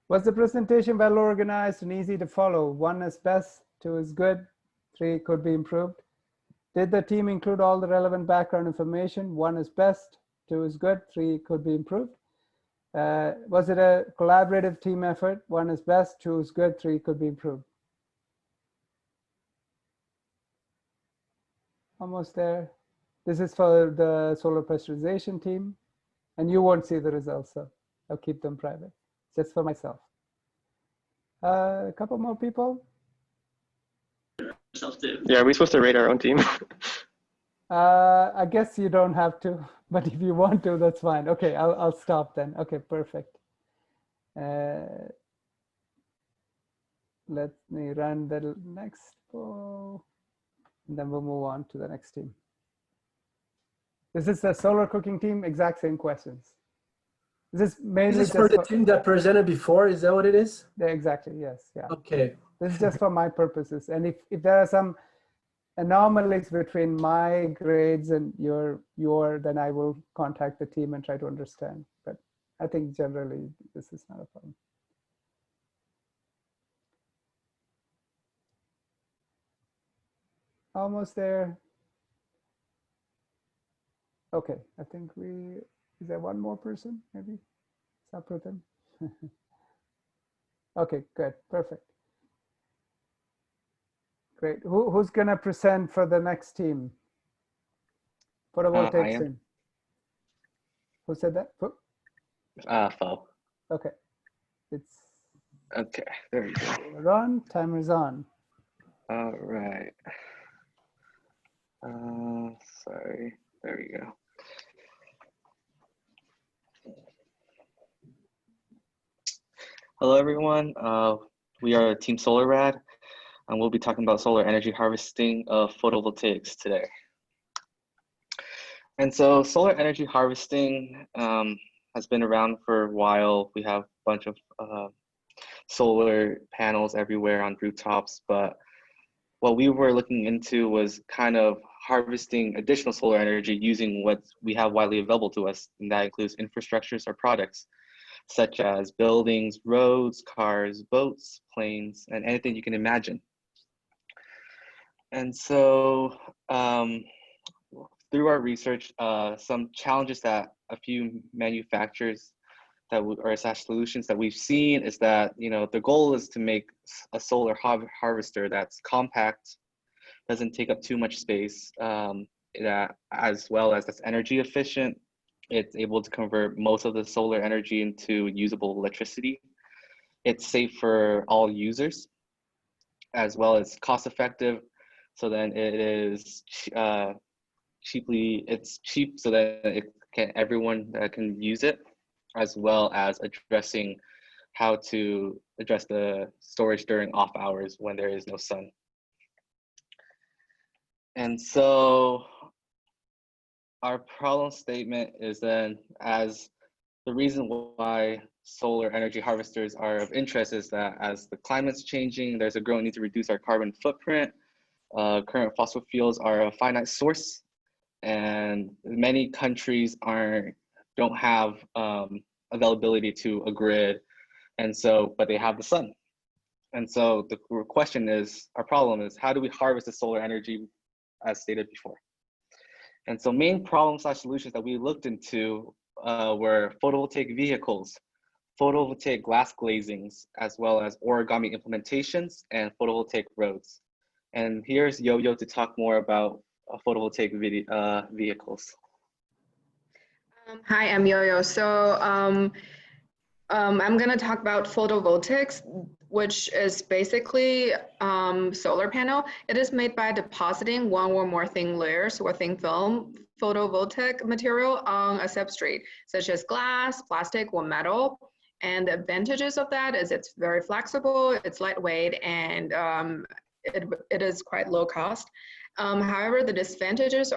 Was the presentation well organized and easy to follow? 1 is best, 2 is good, 3 could be improved. Did the team include all the relevant background information? 1 is best, 2 is good, 3 could be improved. Was it a collaborative team effort? 1 is best, 2 is good, 3 could be improved. Almost there. This is for the solar pasteurization team, and you won't see the results, so I'll keep them private, just for myself. A couple more people. Yeah, are we supposed to rate our own team? I guess you don't have to, but if you want to, that's fine. Okay, I'll stop then. Okay, perfect. Let me run the next poll, and then we'll move on to the next team. This is the solar cooking team, exact same questions. This is mainly This is for the team that presented before, is that what it is? Yeah, exactly, yes, yeah. Okay. This is just for my purposes. And if there are some anomalies between my grades and your, then I will contact the team and try to understand. But I think generally this is not a problem. Almost there. Okay, I think is there one more person maybe? Saprutan? Okay, good, perfect. Great. Who's gonna present for the next team? Photovoltaics team. Who said that? Fo. Okay. It's okay. There we go. Run. Timer is on. All right. Sorry. There we go. Hello, everyone. We are Team Solar Rad, and we'll be talking about solar energy harvesting of photovoltaics today. And so solar energy harvesting has been around for a while. We have a bunch of solar panels everywhere on rooftops, but what we were looking into was kind of harvesting additional solar energy using what we have widely available to us, and that includes infrastructures or products, such as buildings, roads, cars, boats, planes, and anything you can imagine. And so through our research, some challenges that a few manufacturers or solutions that we've seen is that, the goal is to make a solar harvester that's compact, doesn't take up too much space, that as well as that's energy efficient. It's able to convert most of the solar energy into usable electricity. It's safe for all users, as well as cost effective. So then it is it's cheap so that everyone can use it, as well as addressing how to address the storage during off hours when there is no sun. And so our problem statement is then, as the reason why solar energy harvesters are of interest is that as the climate's changing, there's a growing need to reduce our carbon footprint. Current fossil fuels are a finite source, and many countries don't have availability to a grid, and so, but they have the sun. And so the question is, our problem is, how do we harvest the solar energy as stated before? And so main problem/solutions that we looked into were photovoltaic vehicles, photovoltaic glass glazings, as well as origami implementations and photovoltaic roads. And here's Yo-Yo to talk more about photovoltaic vehicles. Hi, I'm Yo-Yo. So I'm going to talk about photovoltaics, which is basically solar panel. It is made by depositing one or more thin layers or thin film photovoltaic material on a substrate, such as glass, plastic, or metal. And the advantages of that is it's very flexible, it's lightweight, and it is quite low cost. However, the disadvantages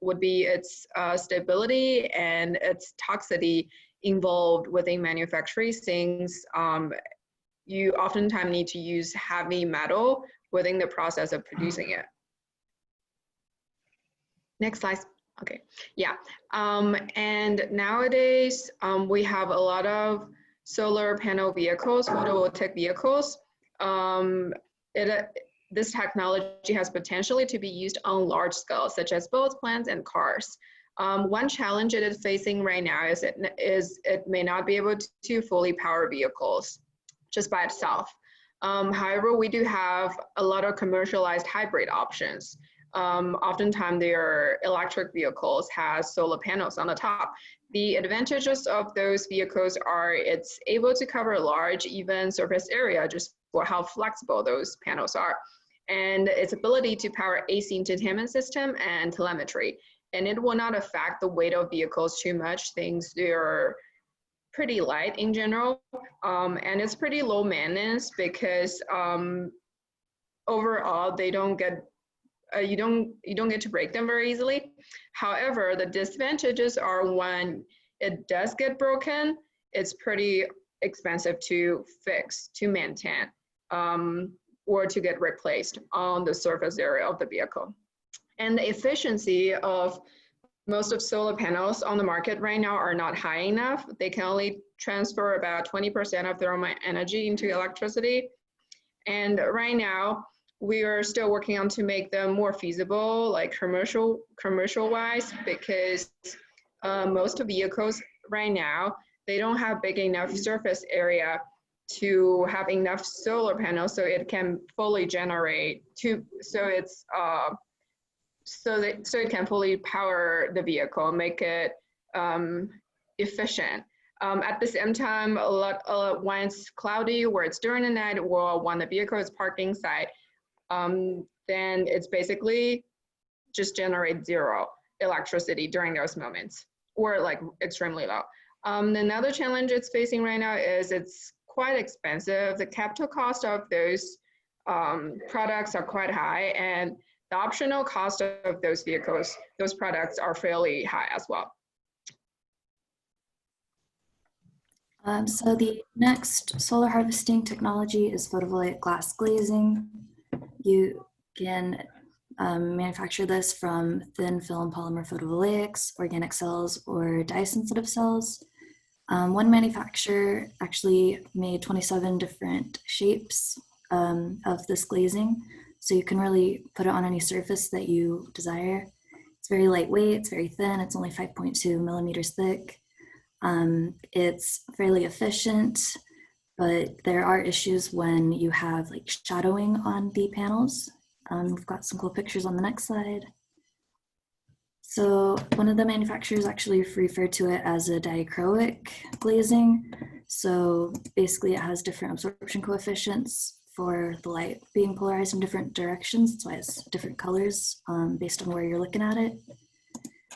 would be its stability and its toxicity involved within manufacturing, since you oftentimes need to use heavy metal within the process of producing it. Next slide. Okay, yeah. And nowadays, we have a lot of solar panel vehicles, photovoltaic vehicles. This technology has potentially to be used on large scale, such as boat plants and cars. One challenge it is facing right now is it may not be able to fully power vehicles just by itself. However, we do have a lot of commercialized hybrid options. Oftentimes their electric vehicles has solar panels on the top. The advantages of those vehicles are it's able to cover a large, even surface area just for how flexible those panels are, and its ability to power AC entertainment system and telemetry. And it will not affect the weight of vehicles too much, since they're pretty light in general. And it's pretty low maintenance because overall they don't get you don't get to break them very easily. However, the disadvantages are when it does get broken, it's pretty expensive to fix, to maintain, or to get replaced on the surface area of the vehicle. And the efficiency of most of solar panels on the market right now are not high enough. They can only transfer about 20% of thermal energy into electricity. And right now, we are still working on to make them more feasible, like commercial-wise, because most of vehicles right now, they don't have big enough surface area to have enough solar panels so it can fully generate so it can fully power the vehicle, make it efficient. At the same time, when it's cloudy, where it's during the night, or when the vehicle is parked inside, then it's basically just generate zero electricity during those moments, or like extremely low. Another challenge it's facing right now is it's quite expensive. The capital cost of those products are quite high, and the optional cost of those vehicles, those products are fairly high as well. So the next solar harvesting technology is photovoltaic glass glazing. You can manufacture this from thin film polymer photovoltaics, organic cells, or dye-sensitive cells. One manufacturer actually made 27 different shapes of this glazing, so you can really put it on any surface that you desire. It's very lightweight, it's very thin, it's only 5.2 millimeters thick. It's fairly efficient, but there are issues when you have like shadowing on the panels. We've got some cool pictures on the next slide. So one of the manufacturers actually referred to it as a diachroic glazing. So basically it has different absorption coefficients for the light being polarized in different directions. That's why it's different colors based on where you're looking at it.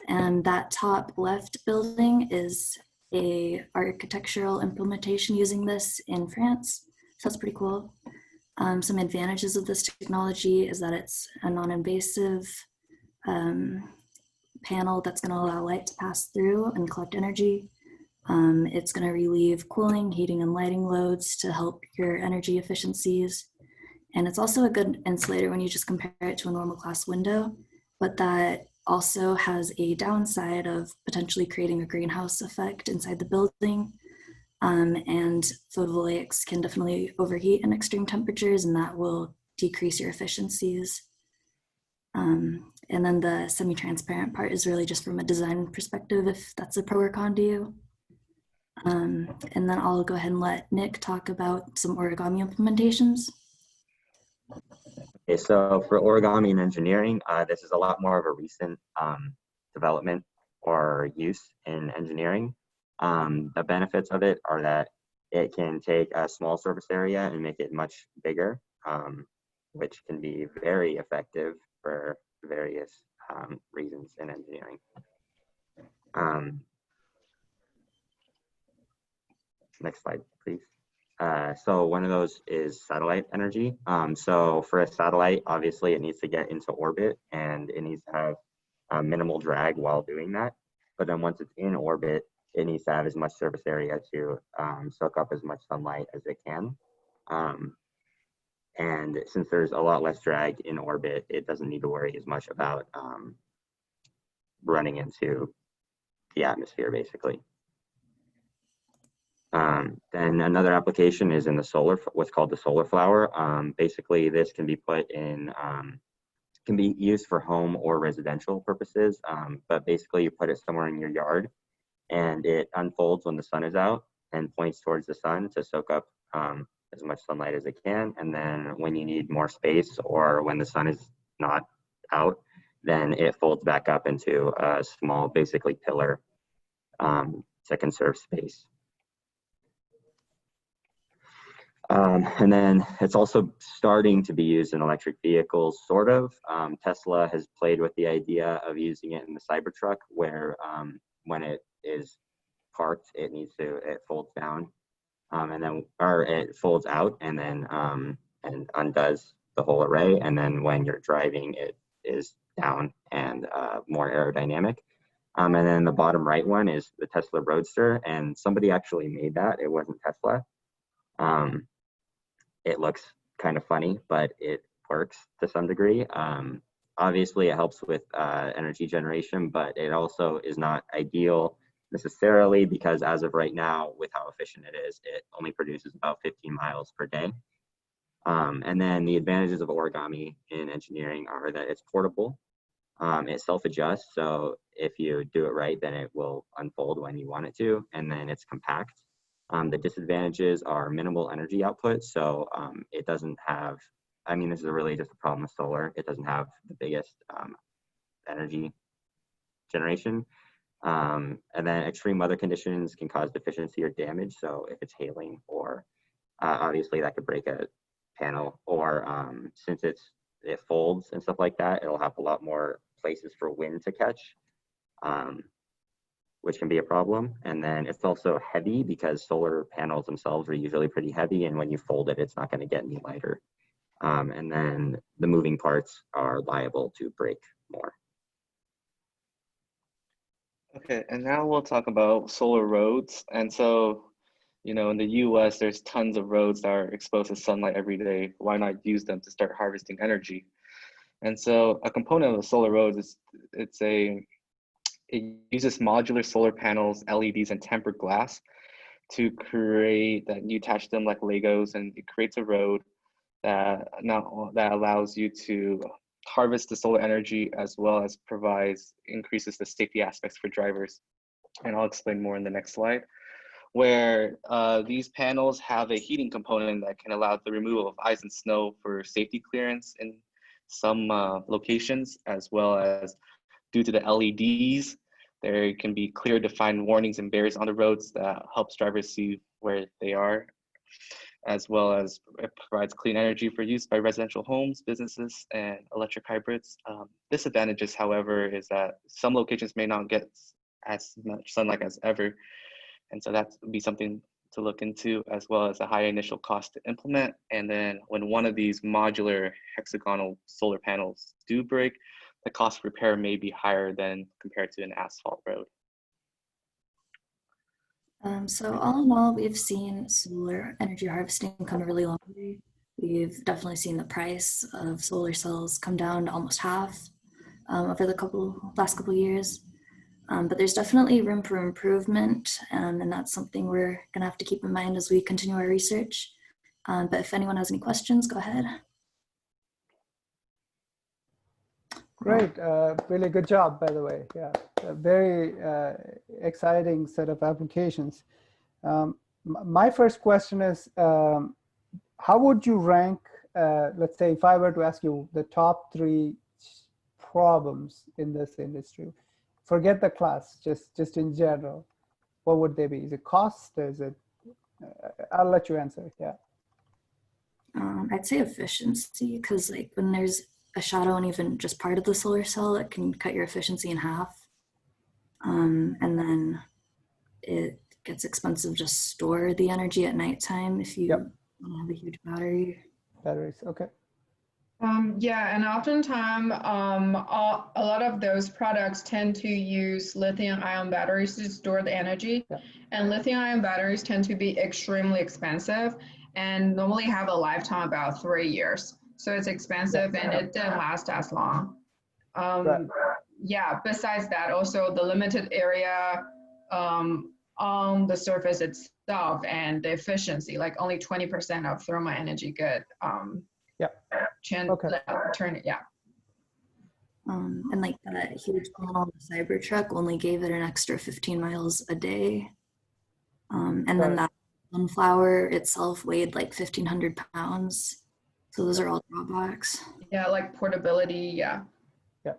And that top left building is a architectural implementation using this in France. So that's pretty cool. Some advantages of this technology is that it's a non-invasive panel that's going to allow light to pass through and collect energy. It's going to relieve cooling, heating, and lighting loads to help your energy efficiencies. And it's also a good insulator when you just compare it to a normal glass window, but that also has a downside of potentially creating a greenhouse effect inside the building. And photovoltaics can definitely overheat in extreme temperatures, and that will decrease your efficiencies. And then the semi-transparent part is really just from a design perspective, if that's a pro or con to you. And then I'll go ahead and let Nick talk about some origami implementations. Okay, so for origami and engineering, this is a lot more of a recent development or use in engineering. The benefits of it are that it can take a small surface area and make it much bigger, which can be very effective for various reasons in engineering. Next slide, please. So one of those is satellite energy. So for a satellite, obviously it needs to get into orbit and it needs to have minimal drag while doing that. But then once it's in orbit, it needs to have as much surface area to soak up as much sunlight as it can. And since there's a lot less drag in orbit, it doesn't need to worry as much about running into the atmosphere, basically. Then another application is in the solar, what's called the solar flower. Basically, this can be put in, can be used for home or residential purposes. But basically, you put it somewhere in your yard, and it unfolds when the sun is out and points towards the sun to soak up as much sunlight as it can. And then when you need more space or when the sun is not out, then it folds back up into a small, basically pillar to conserve space. And then it's also starting to be used in electric vehicles, sort of. Tesla has played with the idea of using it in the Cybertruck, where when it is parked, it folds down, and then, or it folds out, and then and undoes the whole array. And then when you're driving, it is down and more aerodynamic. And then the bottom right one is the Tesla Roadster, and somebody actually made that. It wasn't Tesla. It looks kind of funny, but it works to some degree. Obviously, it helps with energy generation, but it also is not ideal necessarily because as of right now, with how efficient it is, it only produces about 15 miles per day. And then the advantages of origami in engineering are that it's portable. It self-adjusts, so if you do it right, then it will unfold when you want it to, and then it's compact. The disadvantages are minimal energy output, so it doesn't have, I mean, this is really just a problem with solar. It doesn't have the biggest energy generation. And then extreme weather conditions can cause deficiency or damage. So if it's hailing, or obviously that could break a panel, or since it folds and stuff like that, it'll have a lot more places for wind to catch. Which can be a problem. And then it's also heavy because solar panels themselves are usually pretty heavy, and when you fold it, it's not going to get any lighter. And then the moving parts are liable to break more. Okay, and now we'll talk about solar roads. And so, you know, in the US, there's tons of roads that are exposed to sunlight every day. Why not use them to start harvesting energy? And so a component of the solar roads is it uses modular solar panels, LEDs, and tempered glass to create that you attach them like Legos, and it creates a road that allows you to harvest the solar energy as well as increases the safety aspects for drivers. And I'll explain more in the next slide, where these panels have a heating component that can allow the removal of ice and snow for safety clearance in some locations, as well as due to the LEDs, there can be clear defined warnings and barriers on the roads that helps drivers see where they are, as well as it provides clean energy for use by residential homes, businesses, and electric hybrids. Disadvantages, however, is that some locations may not get as much sunlight as ever. And so that would be something to look into, as well as a high initial cost to implement. And then when one of these modular hexagonal solar panels do break, the cost of repair may be higher than compared to an asphalt road. So all in all, we've seen solar energy harvesting come a really long way. We've definitely seen the price of solar cells come down to almost half over the last couple of years. But there's definitely room for improvement, and that's something we're gonna have to keep in mind as we continue our research. But if anyone has any questions, go ahead. Great, really good job, by the way. Yeah, a very exciting set of applications. My first question is, how would you rank, let's say if I were to ask you the top 3 problems in this industry? Forget the class, just in general, what would they be? Is it cost? Is it, I'll let you answer, yeah. I'd say efficiency, because like when there's a shadow on even just part of the solar cell, it can cut your efficiency in half. And then it gets expensive to store the energy at nighttime if you don't have a huge battery. Batteries, okay. Yeah, and oftentimes a lot of those products tend to use lithium-ion batteries to store the energy. Yeah. And lithium-ion batteries tend to be extremely expensive and normally have a lifetime about 3 years. So it's expensive and it doesn't last as long. Right. Yeah, besides that, also the limited area on the surface itself and the efficiency, like only 20% of thermal energy could turn it, yeah. And like that huge panel on the Cybertruck only gave it an extra 15 miles a day. And then that sunflower itself weighed like 1,500 pounds. So those are all drawbacks. Yeah, like portability, yeah. Yeah.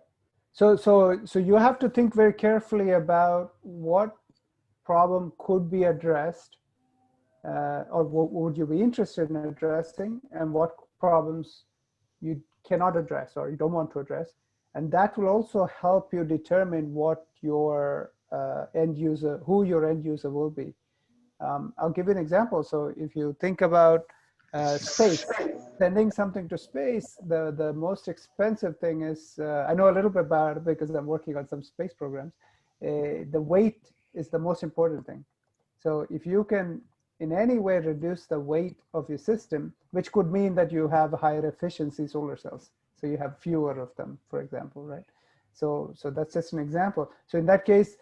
So you have to think very carefully about what problem could be addressed, or what would you be interested in addressing, and what problems you cannot address or you don't want to address. And that will also help you determine what your end user, who your end user will be. I'll give you an example. So if you think about space, sending something to space, the most expensive thing is, I know a little bit about it because I'm working on some space programs. The weight is the most important thing. So if you can in any way reduce the weight of your system, which could mean that you have higher efficiency solar cells. So you have fewer of them, for example, right? So that's just an example. So in that case,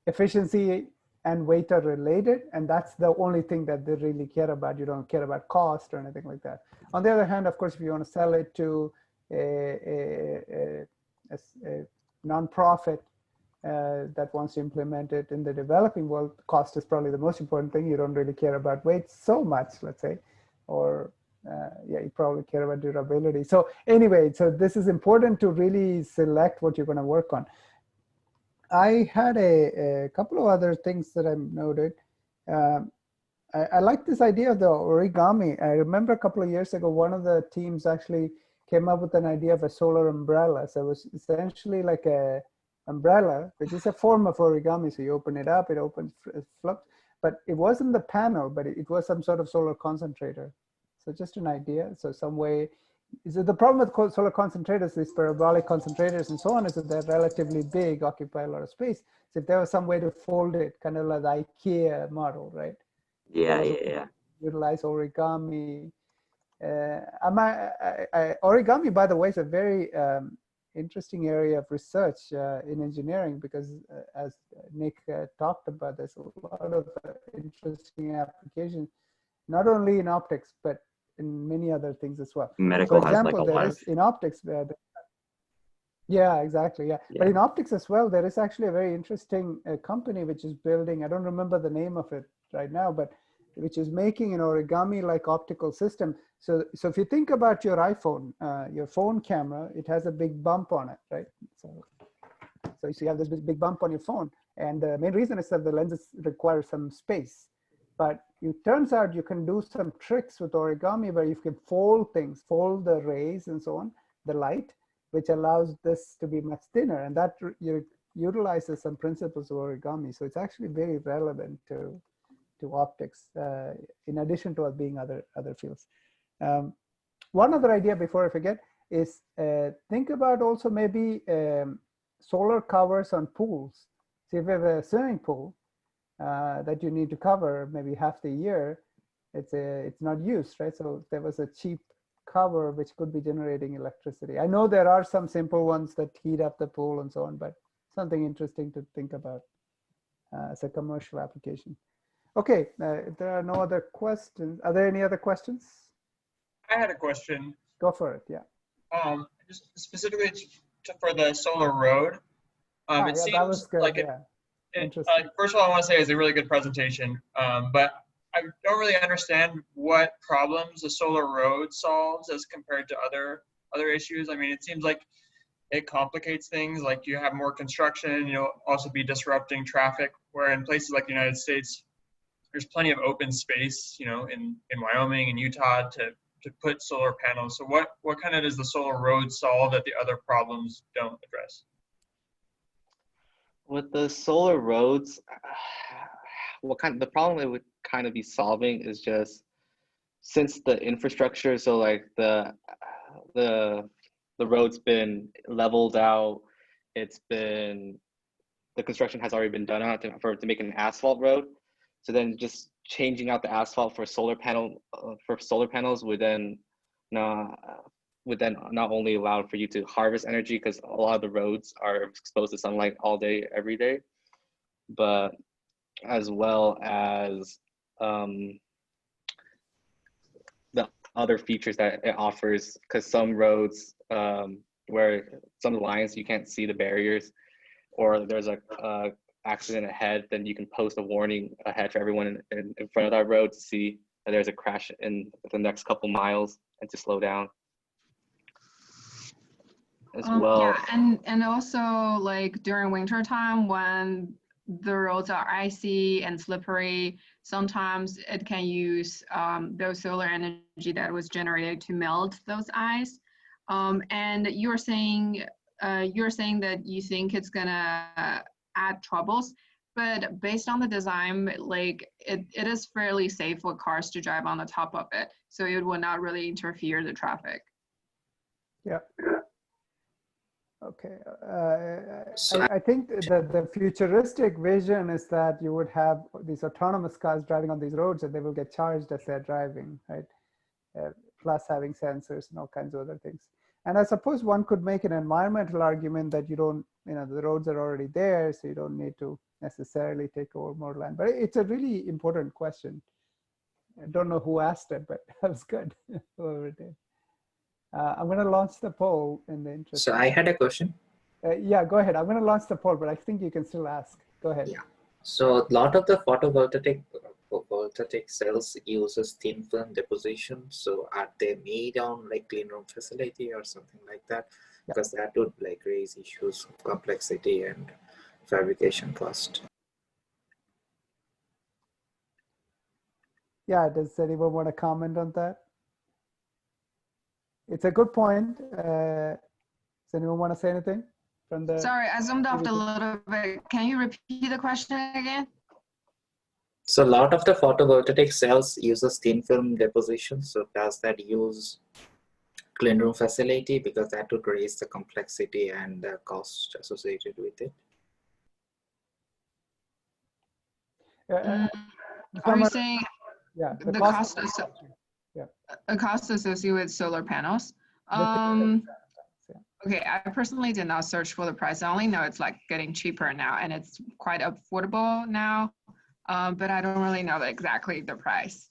efficiency and weight are related, and that's the only thing that they really care about. You don't care about cost or anything like that. On the other hand, of course, if you want to sell it to a nonprofit that wants to implement it in the developing world, cost is probably the most important thing. You don't really care about weight so much, let's say, or you probably care about durability. So anyway, so this is important to really select what you're going to work on. I had a couple of other things that I noted. I like this idea of the origami. I remember a couple of years ago, one of the teams actually came up with an idea of a solar umbrella. So it was essentially like a umbrella, which is a form of origami. So you open it up, it opens, it flips, but it wasn't the panel, but it was some sort of solar concentrator. So just an idea. So some way, so the problem with solar concentrators, these parabolic concentrators and so on, is that they're relatively big, occupy a lot of space. So if there was some way to fold it, kind of like the IKEA model, right? Yeah. Utilize origami. Origami, by the way, is a very interesting area of research in engineering, because as Nick talked about, there's a lot of interesting applications, not only in optics, but in many other things as well. Medical, for example, has like there is in optics, yeah, exactly, yeah. But in optics as well, there is actually a very interesting company which is building, I don't remember the name of it right now, but which is making an origami-like optical system. So if you think about your iPhone, your phone camera, it has a big bump on it, right? So you have this big bump on your phone. And the main reason is that the lenses require some space. But it turns out you can do some tricks with origami where you can fold things, fold the rays and so on, the light, which allows this to be much thinner. And that utilizes some principles of origami. So it's actually very relevant to to optics, in addition to being other fields. One other idea before I forget is think about also maybe solar covers on pools. So if you have a swimming pool that you need to cover maybe half the year, it's not used, right? So there was a cheap cover which could be generating electricity. I know there are some simple ones that heat up the pool and so on, but something interesting to think about as a commercial application. Okay, if there are no other questions, are there any other questions? I had a question. Go for it, yeah. Just specifically for the solar road. It yeah, seems that was good, like yeah. Interesting. First of all, I want to say it's a really good presentation, but I don't really understand what problems the solar road solves as compared to other issues. I mean, it seems like it complicates things. Like you have more construction, you'll also be disrupting traffic. Where in places like the United States, there's plenty of open space, in Wyoming and Utah to put solar panels. So what kind of does the solar road solve that the other problems don't address? With the solar roads, the problem it would kind of be solving is just since the infrastructure, so like the road's been leveled out, the construction has already been done on it to make an asphalt road. So then just changing out the asphalt for solar panels would then not only allow for you to harvest energy, because a lot of the roads are exposed to sunlight all day, every day, but as well as the other features that it offers, because some roads where some lines you can't see the barriers, or there's a accident ahead, then you can post a warning ahead for everyone in front of that road to see that there's a crash in the next couple miles and to slow down as well. Yeah, and also like during winter time when the roads are icy and slippery, sometimes it can use those solar energy that was generated to melt those ice. And you're saying that you think it's gonna add troubles, but based on the design, like it is fairly safe for cars to drive on the top of it, so it will not really interfere the traffic. Yeah. Okay. I think the futuristic vision is that you would have these autonomous cars driving on these roads and they will get charged as they're driving, right? Plus having sensors and all kinds of other things. And I suppose one could make an environmental argument that you don't, the roads are already there, so you don't need to necessarily take over more land. But it's a really important question. I don't know who asked it, but that was good, whoever did. I'm going to launch the poll in the interest. So I had a question. Yeah, go ahead. I'm going to launch the poll, but I think you can still ask. Go ahead. Yeah. So a lot of the photovoltaic cells uses thin film deposition. So are they made on like clean room facility or something like that? Yeah. Because that would like raise issues of complexity and fabrication cost. Yeah, does anyone want to comment on that? It's a good point. Does anyone want to say anything from the? Sorry, I zoomed out a little bit. Can you repeat the question again? So a lot of the photovoltaic cells uses thin film deposition. So does that use clean room facility, because that would raise the complexity and the cost associated with it? Are you saying the cost associated with solar panels? Okay, I personally did not search for the price. I only know it's like getting cheaper now and it's quite affordable now, but I don't really know exactly the price.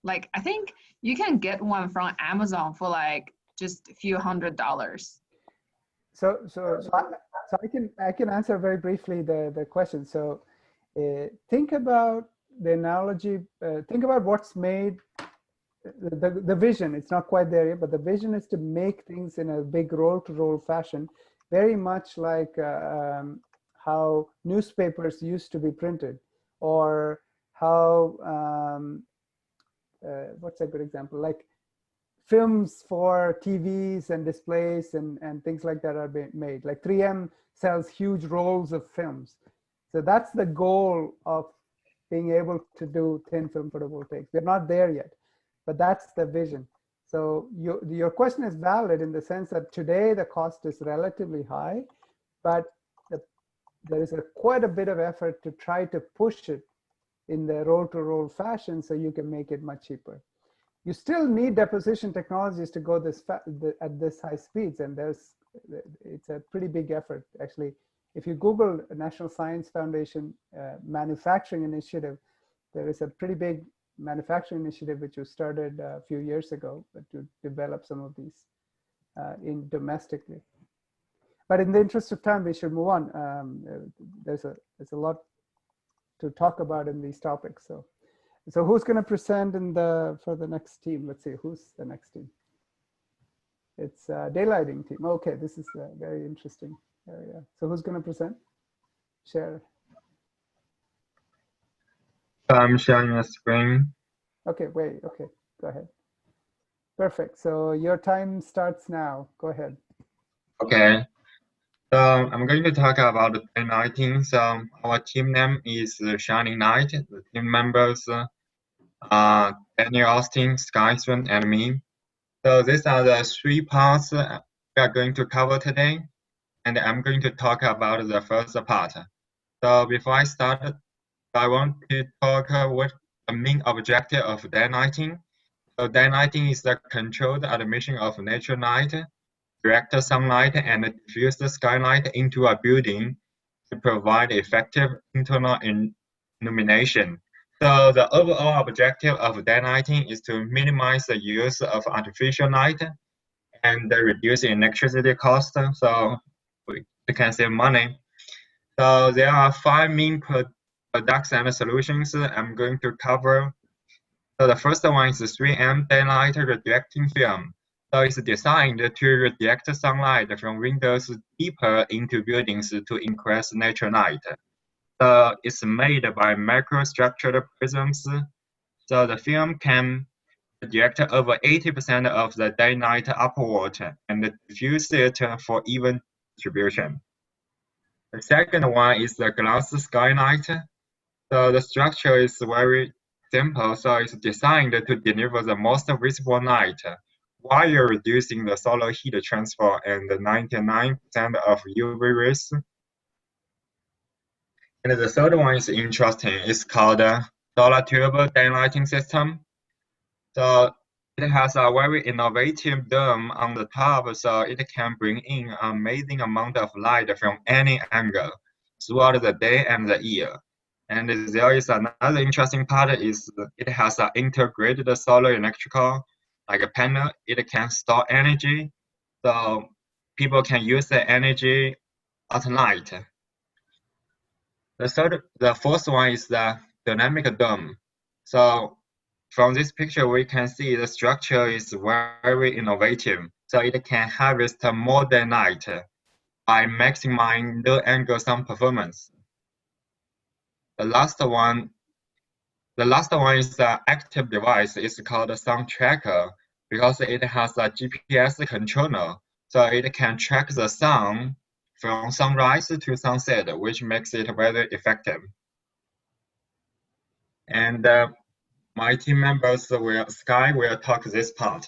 Like, I think you can get one from Amazon for like just a few $100s. So I can answer very briefly the question. So think about the analogy, think about what's made, the vision. It's not quite there yet, but the vision is to make things in a big roll-to-roll fashion, very much like how newspapers used to be printed, or how, what's a good example? Like films for TVs and displays and things like that are being made. Like 3M sells huge rolls of films. So that's the goal of being able to do thin film photovoltaics. We're not there yet, but that's the vision. So your question is valid in the sense that today the cost is relatively high, but there is quite a bit of effort to try to push it in the roll-to-roll fashion so you can make it much cheaper. You still need deposition technologies to go at this high speeds, and it's a pretty big effort. Actually, if you Google National Science Foundation manufacturing initiative, there is a pretty big manufacturing initiative which was started a few years ago to develop some of these domestically. But in the interest of time, we should move on. There's a lot to talk about in these topics. So who's going to present for the next team? Let's see, who's the next team? It's daylighting team. Okay, this is a very interesting area. So who's going to present? Share. I'm sharing a screen. Okay, wait. Okay, go ahead. Perfect. So your time starts now. Go ahead. Okay. So I'm going to talk about the daylighting. So our team name is Shining Light. The team members are Daniel Austin, Sky Swan, and me. So these are the 3 parts we are going to cover today. And I'm going to talk about the first part. So before I start, I want to talk what the main objective of daylighting. So daylighting is the controlled admission of natural light, direct sunlight, and diffuse skylight into a building to provide effective internal illumination. So the overall objective of daylighting is to minimize the use of artificial light and reduce electricity cost, so we can save money. So there are 5 main products and solutions I'm going to cover. So the first one is 3M daylight redirecting film. So it's designed to redirect sunlight from windows deeper into buildings to increase natural light. So it's made by microstructured prisms. So the film can redirect over 80% of the daylight upward and diffuse it for even distribution. The second one is the glass skylight. So the structure is very simple, so it's designed to deliver the most visible light while reducing the solar heat transfer and 99% of UV rays. And the third one is interesting. It's called solar tube daylighting system. So it has a very innovative dome on the top, so it can bring in an amazing amount of light from any angle throughout the day and the year. And there is another interesting part is it has an integrated solar electrical like a panel. It can store energy, so people can use the energy at night. The fourth one is the dynamic dome. So from this picture, we can see the structure is very innovative. So it can harvest more daylight by maximizing low angle sun performance. The last one is the active device. It's called a sun tracker because it has a GPS controller. So it can track the sun from sunrise to sunset, which makes it very effective. And my team members Sky will talk this part.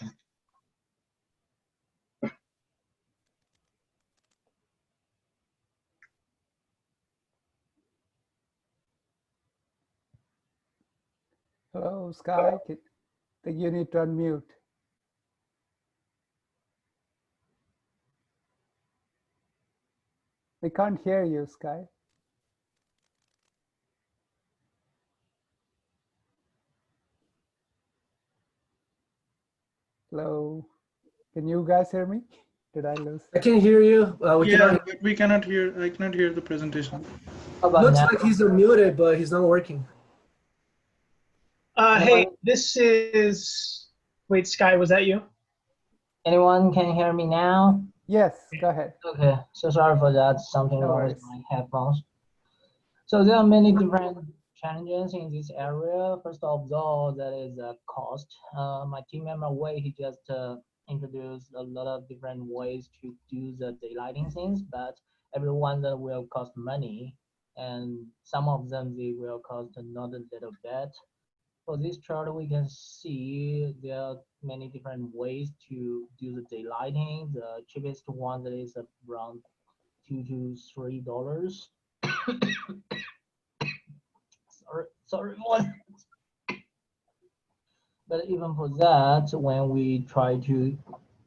Hello, Sky. I think you need to unmute. We can't hear you, Sky. Hello. Can you guys hear me? Did I lose? I can hear you. We cannot hear. I cannot hear the presentation. Looks like he's unmuted, but he's not working. Hey, this is. Wait, Sky, was that you? Anyone can hear me now? Yes, go ahead. Okay, so sorry for that. Something wrong with my headphones. So there are many different challenges in this area. First of all, that is cost. My team member Wei, he just introduced a lot of different ways to do the daylighting things, but every one that will cost money. and some of them they will cost another little bit. For this chart, we can see there are many different ways to do the daylighting. The cheapest one that is around $2 to $3. sorry, one. But even for that, when we try to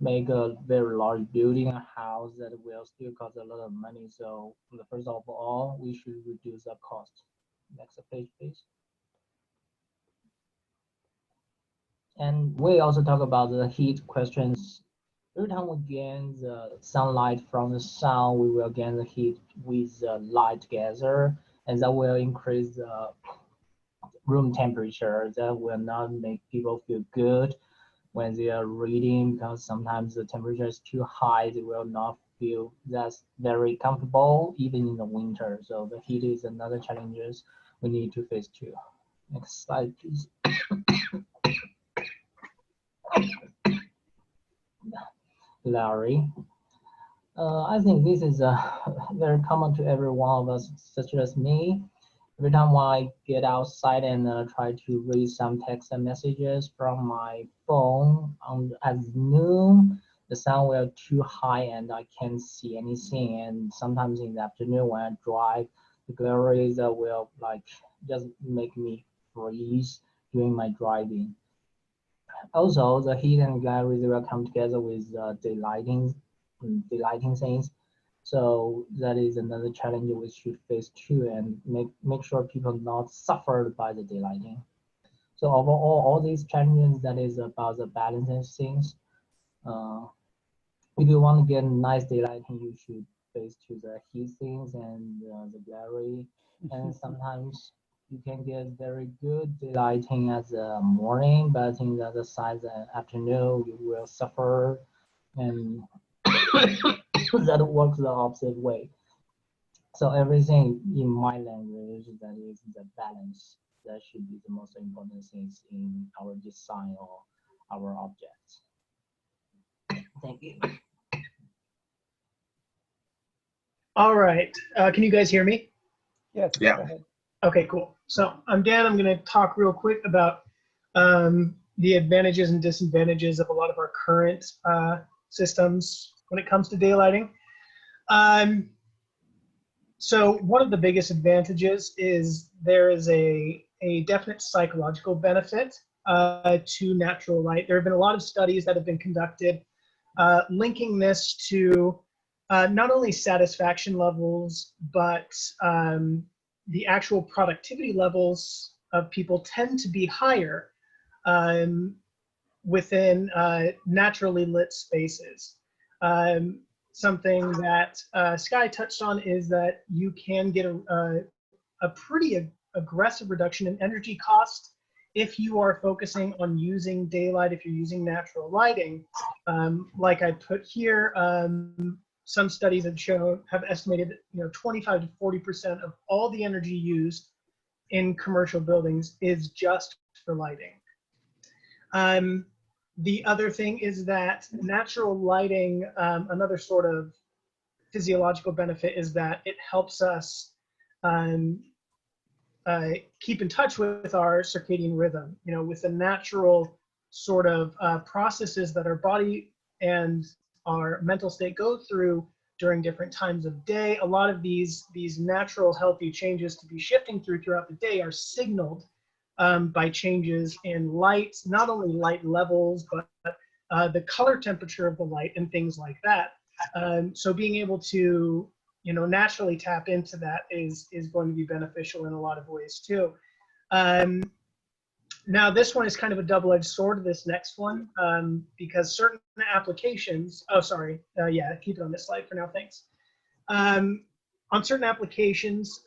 make a very large building, a house, that will still cost a lot of money. So first of all, we should reduce the cost. Next page, please. And we also talk about the heat questions. Every time we gain the sunlight from the sun, we will gain the heat with the light together, and that will increase the room temperature. That will not make people feel good when they are reading, because sometimes the temperature is too high. They will not feel that's very comfortable even in the winter. So the heat is another challenge we need to face too. Next slide, please. Larry. I think this is very common to every one of us, such as me. Every time I get outside and try to read some text and messages from my phone at noon, the sun will too high and I can't see anything. And sometimes in the afternoon when I drive, the glare rays will like just make me freeze during my driving. Also, the heat and glare rays will come together with daylighting things. So that is another challenge we should face too, and make sure people not suffered by the daylighting. So overall, all these challenges, that is about the balancing things. If you want to get nice daylighting, you should face to the heat things and the glare. And sometimes you can get very good daylighting as the morning, but in the other side, the afternoon, you will suffer, and that works the opposite way. So everything in my language, that is the balance, that should be the most important things in our design or our objects. Thank you. All right. Can you guys hear me? Yes. Yeah. Go ahead. Okay, cool. So I'm Dan. I'm going to talk real quick about the advantages and disadvantages of a lot of our current systems when it comes to daylighting. So one of the biggest advantages is there is a definite psychological benefit to natural light. There have been a lot of studies that have been conducted linking this to not only satisfaction levels, but the actual productivity levels of people tend to be higher within naturally lit spaces. Something that Sky touched on is that you can get a pretty aggressive reduction in energy cost if you are focusing on using daylight, if you're using natural lighting. Like I put here, some studies have estimated 25 to 40% of all the energy used in commercial buildings is just for lighting. The other thing is that natural lighting, another sort of physiological benefit is that it helps us keep in touch with our circadian rhythm, with the natural sort of processes that our body and our mental state go through during different times of day. A lot of these natural healthy changes to be shifting throughout the day are signaled by changes in light, not only light levels, but the color temperature of the light and things like that. So being able to naturally tap into that is going to be beneficial in a lot of ways too. Now this one is kind of a double-edged sword, this next one, because certain applications, yeah, keep it on this slide for now, thanks. On certain applications,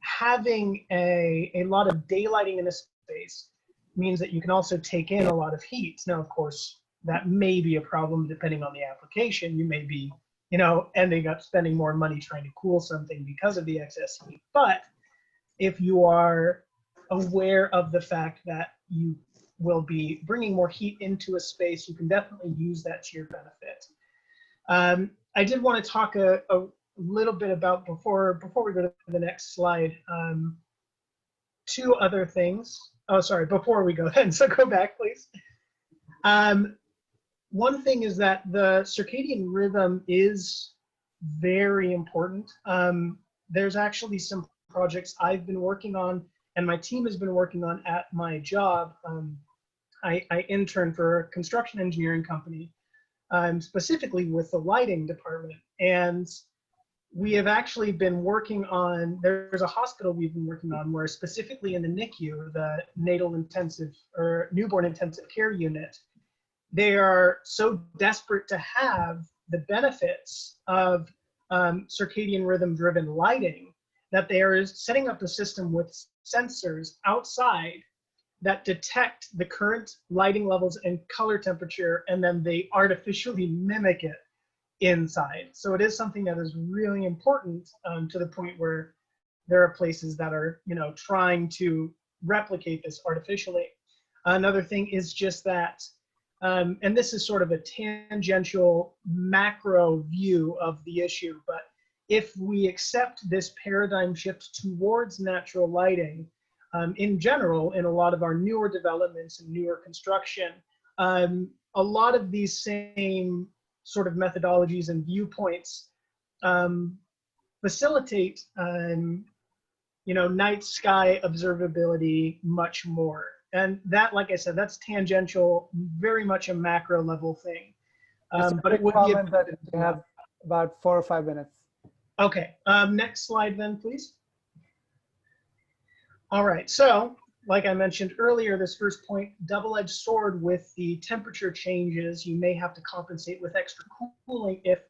having a lot of daylighting in a space means that you can also take in a lot of heat. Now, of course, that may be a problem depending on the application. You may be, ending up spending more money trying to cool something because of the excess heat. But if you are aware of the fact that you will be bringing more heat into a space, you can definitely use that to your benefit. I did want to talk little bit about, before we go to the next slide, two other things. Oh, sorry, before we go then, so go back, please. One thing is that the circadian rhythm is very important. There's actually some projects I've been working on and my team has been working on at my job. I intern for a construction engineering company, specifically with the lighting department. And we have actually been working on, there's a hospital we've been working on where specifically in the NICU, the natal intensive or newborn intensive care unit, they are so desperate to have the benefits of circadian rhythm driven lighting that they are setting up a system with sensors outside that detect the current lighting levels and color temperature, and then they artificially mimic it inside. So it is something that is really important, to the point where there are places that are, you know, trying to replicate this artificially. Another thing is just that, and this is sort of a tangential macro view of the issue, but if we accept this paradigm shift towards natural lighting, in general, in a lot of our newer developments and newer construction, a lot of these same sort of methodologies and viewpoints facilitate, you know, night sky observability much more. And that, like I said, that's tangential, very much a macro level thing. But it would be a that you have about 4 or 5 minutes. Okay, next slide then, please. All right, so like I mentioned earlier, this first point, double-edged sword with the temperature changes. You may have to compensate with extra cooling if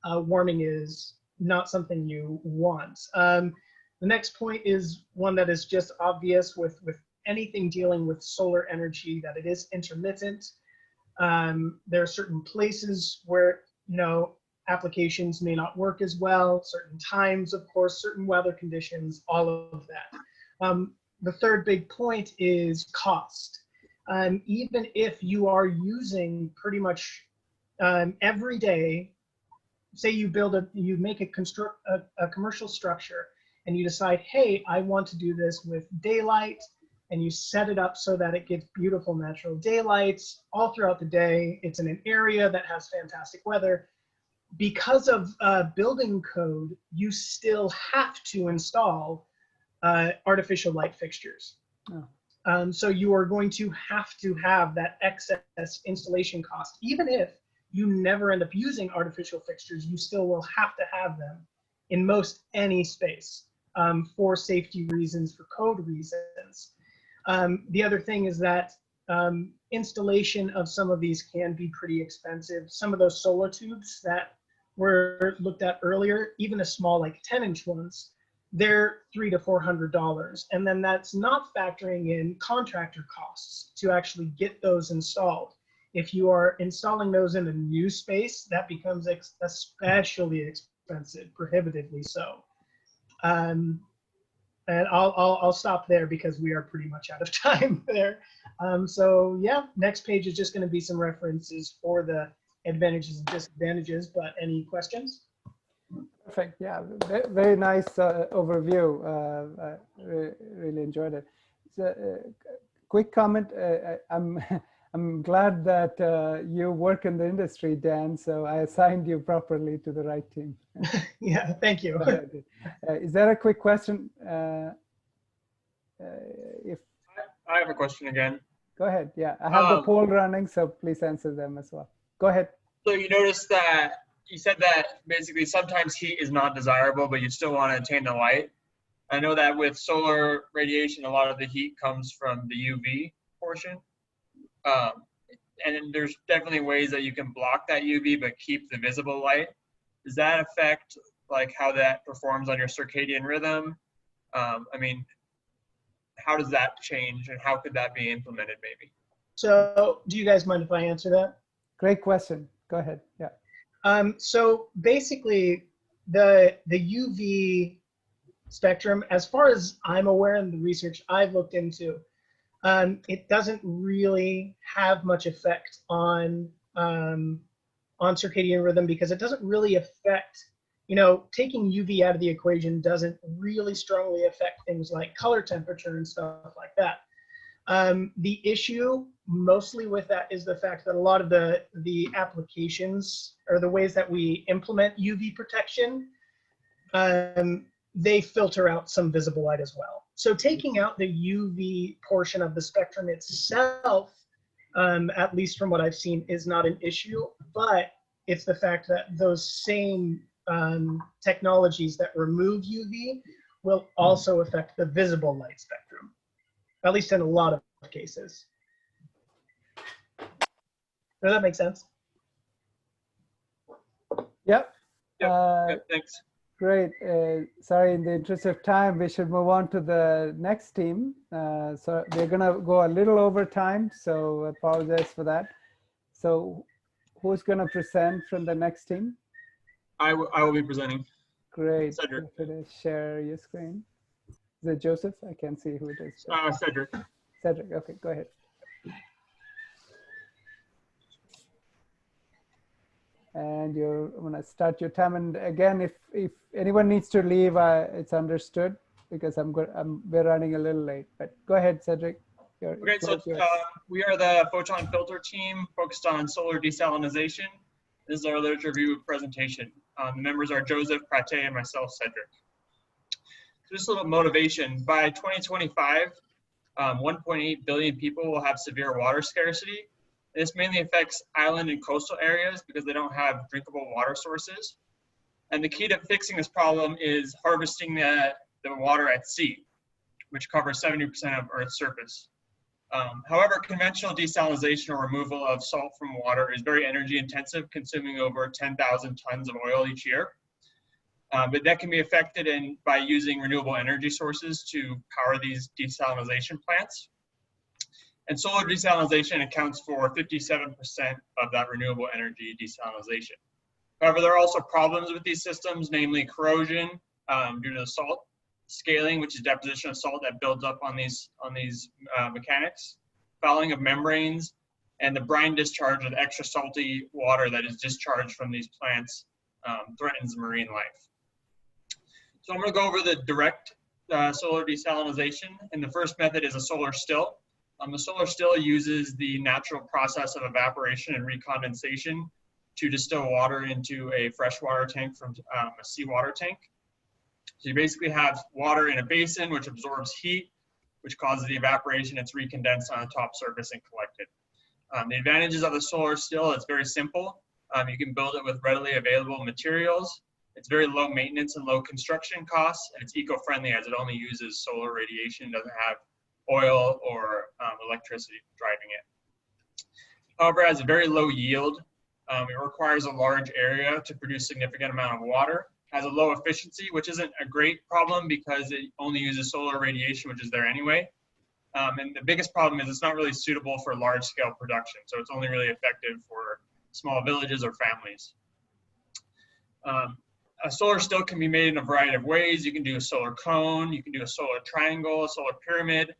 warming is not something you want. The next point is one that is just obvious with anything dealing with solar energy, that it is intermittent. There are certain places where, you know, applications may not work as well, certain times, of course, certain weather conditions, all of that. The third big point is cost. Even if you are using pretty much every day, say you make a commercial structure and you decide, hey, I want to do this with daylight, and you set it up so that it gets beautiful natural daylights all throughout the day. It's in an area that has fantastic weather. Because of building code, you still have to install artificial light fixtures. Oh. So you are going to have that excess installation cost. Even if you never end up using artificial fixtures, you still will have to have them in most any space, for safety reasons, for code reasons. The other thing is that installation of some of these can be pretty expensive. Some of those solar tubes that were looked at earlier, even a small like 10-inch ones, they're $300 to $400. And then that's not factoring in contractor costs to actually get those installed. If you are installing those in a new space, that becomes especially expensive, prohibitively so. And I'll stop there because we are pretty much out of time there. So yeah, next page is just going to be some references for the advantages and disadvantages, but any questions? Perfect. Yeah, very nice overview. I really enjoyed it. So, quick comment. I'm glad that you work in the industry, Dan. So I assigned you properly to the right team. Yeah, thank you. Is there a quick question? If I have a question again. Go ahead. Yeah, I have the poll running, so please answer them as well. Go ahead. So you noticed that you said that basically sometimes heat is not desirable, but you still want to attain the light. I know that with solar radiation, a lot of the heat comes from the UV portion. And then there's definitely ways that you can block that UV but keep the visible light. Does that affect like how that performs on your circadian rhythm? I mean, how does that change and how could that be implemented maybe? So do you guys mind if I answer that? Great question. Go ahead. Yeah. So basically the UV spectrum, as far as I'm aware in the research I've looked into, it doesn't really have much effect on circadian rhythm because it doesn't really affect taking UV out of the equation doesn't really strongly affect things like color temperature and stuff like that. The issue mostly with that is the fact that a lot of the applications or the ways that we implement UV protection, they filter out some visible light as well. So taking out the UV portion of the spectrum itself, at least from what I've seen, is not an issue, but it's the fact that those same technologies that remove UV will also affect the visible light spectrum, at least in a lot of cases. Does that make sense? Yep. Thanks. Great. Sorry, in the interest of time, we should move on to the next team. So they're going to go a little over time, so I apologize for that. So who's going to present from the next team? I will be presenting. Great. Cedric. Share your screen. Is it Joseph? I can't see who it is. Cedric. Cedric, okay, go ahead. And I'm gonna start your time. And again, if anyone needs to leave, it's understood because we're running a little late. But go ahead, Cedric. Okay, so we are the photon filter team focused on solar desalinization. This is our literature review presentation. The members are Joseph, Prate, and myself, Cedric. So just a little motivation. By 2025, 1.8 billion people will have severe water scarcity. This mainly affects island and coastal areas because they don't have drinkable water sources. And the key to fixing this problem is harvesting the water at sea, which covers 70% of Earth's surface. However, conventional desalinization or removal of salt from water is very energy intensive, consuming over 10,000 tons of oil each year. But that can be affected by using renewable energy sources to power these desalinization plants. And solar desalinization accounts for 57% of that renewable energy desalinization. However, there are also problems with these systems, namely corrosion due to the salt, scaling, which is deposition of salt that builds up on these mechanics, fouling of membranes, and the brine discharge of extra salty water that is discharged from these plants threatens marine life. So I'm going to go over the direct solar desalinization, and the first method is a solar still. The solar still uses the natural process of evaporation and recondensation to distill water into a freshwater tank from a seawater tank. So you basically have water in a basin which absorbs heat, which causes the evaporation. It's recondensed on the top surface and collected. The advantages of the solar still, it's very simple. You can build it with readily available materials. It's very low maintenance and low construction costs, and it's eco-friendly as it only uses solar radiation, doesn't have oil or electricity driving it. However, it has a very low yield. It requires a large area to produce significant amount of water. Has a low efficiency, which isn't a great problem because it only uses solar radiation, which is there anyway. And the biggest problem is it's not really suitable for large-scale production, so it's only really effective for small villages or families. A solar still can be made in a variety of ways. You can do a solar cone, you can do a solar triangle, a solar pyramid.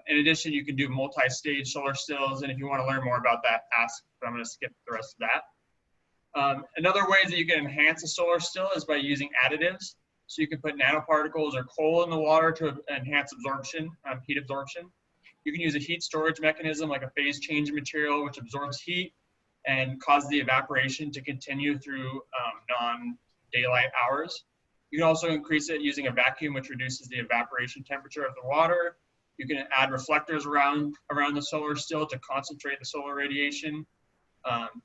In addition, you can do multi-stage solar stills, and if you want to learn more about that, ask, but I'm going to skip the rest of that. Another way that you can enhance a solar still is by using additives. So you can put nanoparticles or coal in the water to enhance absorption, heat absorption. You can use a heat storage mechanism like a phase change material, which absorbs heat and causes the evaporation to continue through non-daylight hours. You can also increase it using a vacuum, which reduces the evaporation temperature of the water. You can add reflectors around the solar still to concentrate the solar radiation.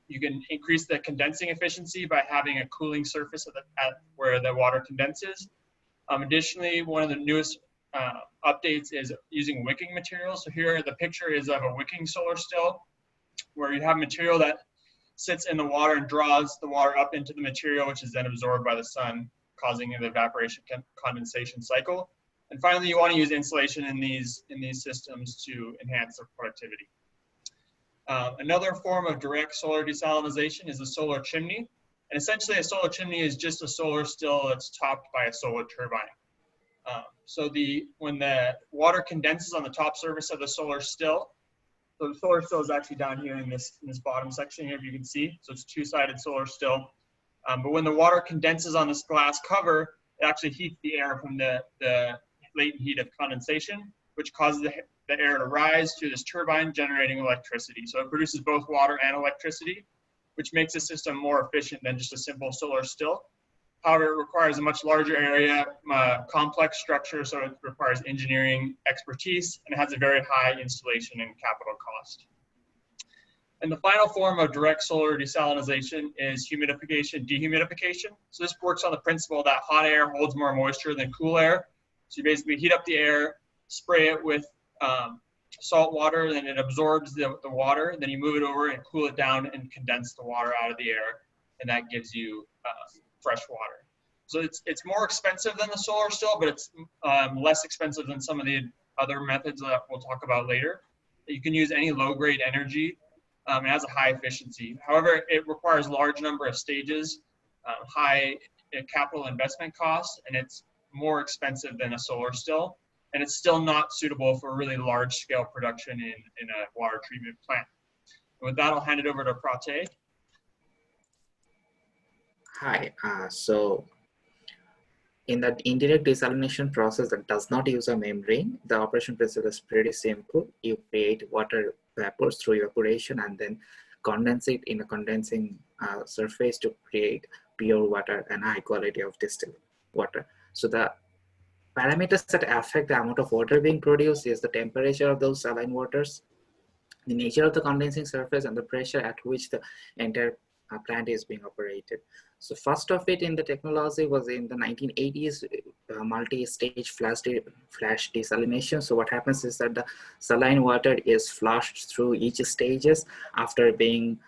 You can increase the condensing efficiency by having a cooling surface where the water condenses. Additionally, one of the newest updates is using wicking materials. So here the picture is of a wicking solar still, where you have material that sits in the water and draws the water up into the material, which is then absorbed by the sun, causing the evaporation condensation cycle. And finally, you want to use insulation in these systems to enhance their productivity. Another form of direct solar desalinization is a solar chimney. And essentially, a solar chimney is just a solar still that's topped by a solar turbine. So when the water condenses on the top surface of the solar still, so the solar still is actually down here in this bottom section here, if you can see. So it's a two-sided solar still. But when the water condenses on this glass cover, it actually heats the air from the latent heat of condensation, which causes the air to rise to this turbine generating electricity. So it produces both water and electricity, which makes the system more efficient than just a simple solar still. However, it requires a much larger area, complex structure, so it requires engineering expertise, and it has a very high installation and capital cost. And the final form of direct solar desalination is humidification, dehumidification. So this works on the principle that hot air holds more moisture than cool air. So you basically heat up the air, spray it with salt water, then it absorbs the water, then you move it over and cool it down and condense the water out of the air, and that gives you fresh water. So it's more expensive than the solar still, but it's less expensive than some of the other methods that we'll talk about later. You can use any low-grade energy. It has a high efficiency. However, it requires a large number of stages, high capital investment costs, and it's more expensive than a solar still. And it's still not suitable for really large-scale production in a water treatment plant. And with that, I'll hand it over to Prate. Hi, so in the indirect desalination process that does not use a membrane, the operation procedure is pretty simple. You create water vapors through evaporation and then condense it in a condensing surface to create pure water and high quality of distilled water. So the parameters that affect the amount of water being produced is the temperature of those saline waters, the nature of the condensing surface, and the pressure at which the entire plant is being operated. So first of it in the technology was in the 1980s, multi-stage flash desalination. So what happens is that the saline water is flushed through each stages after being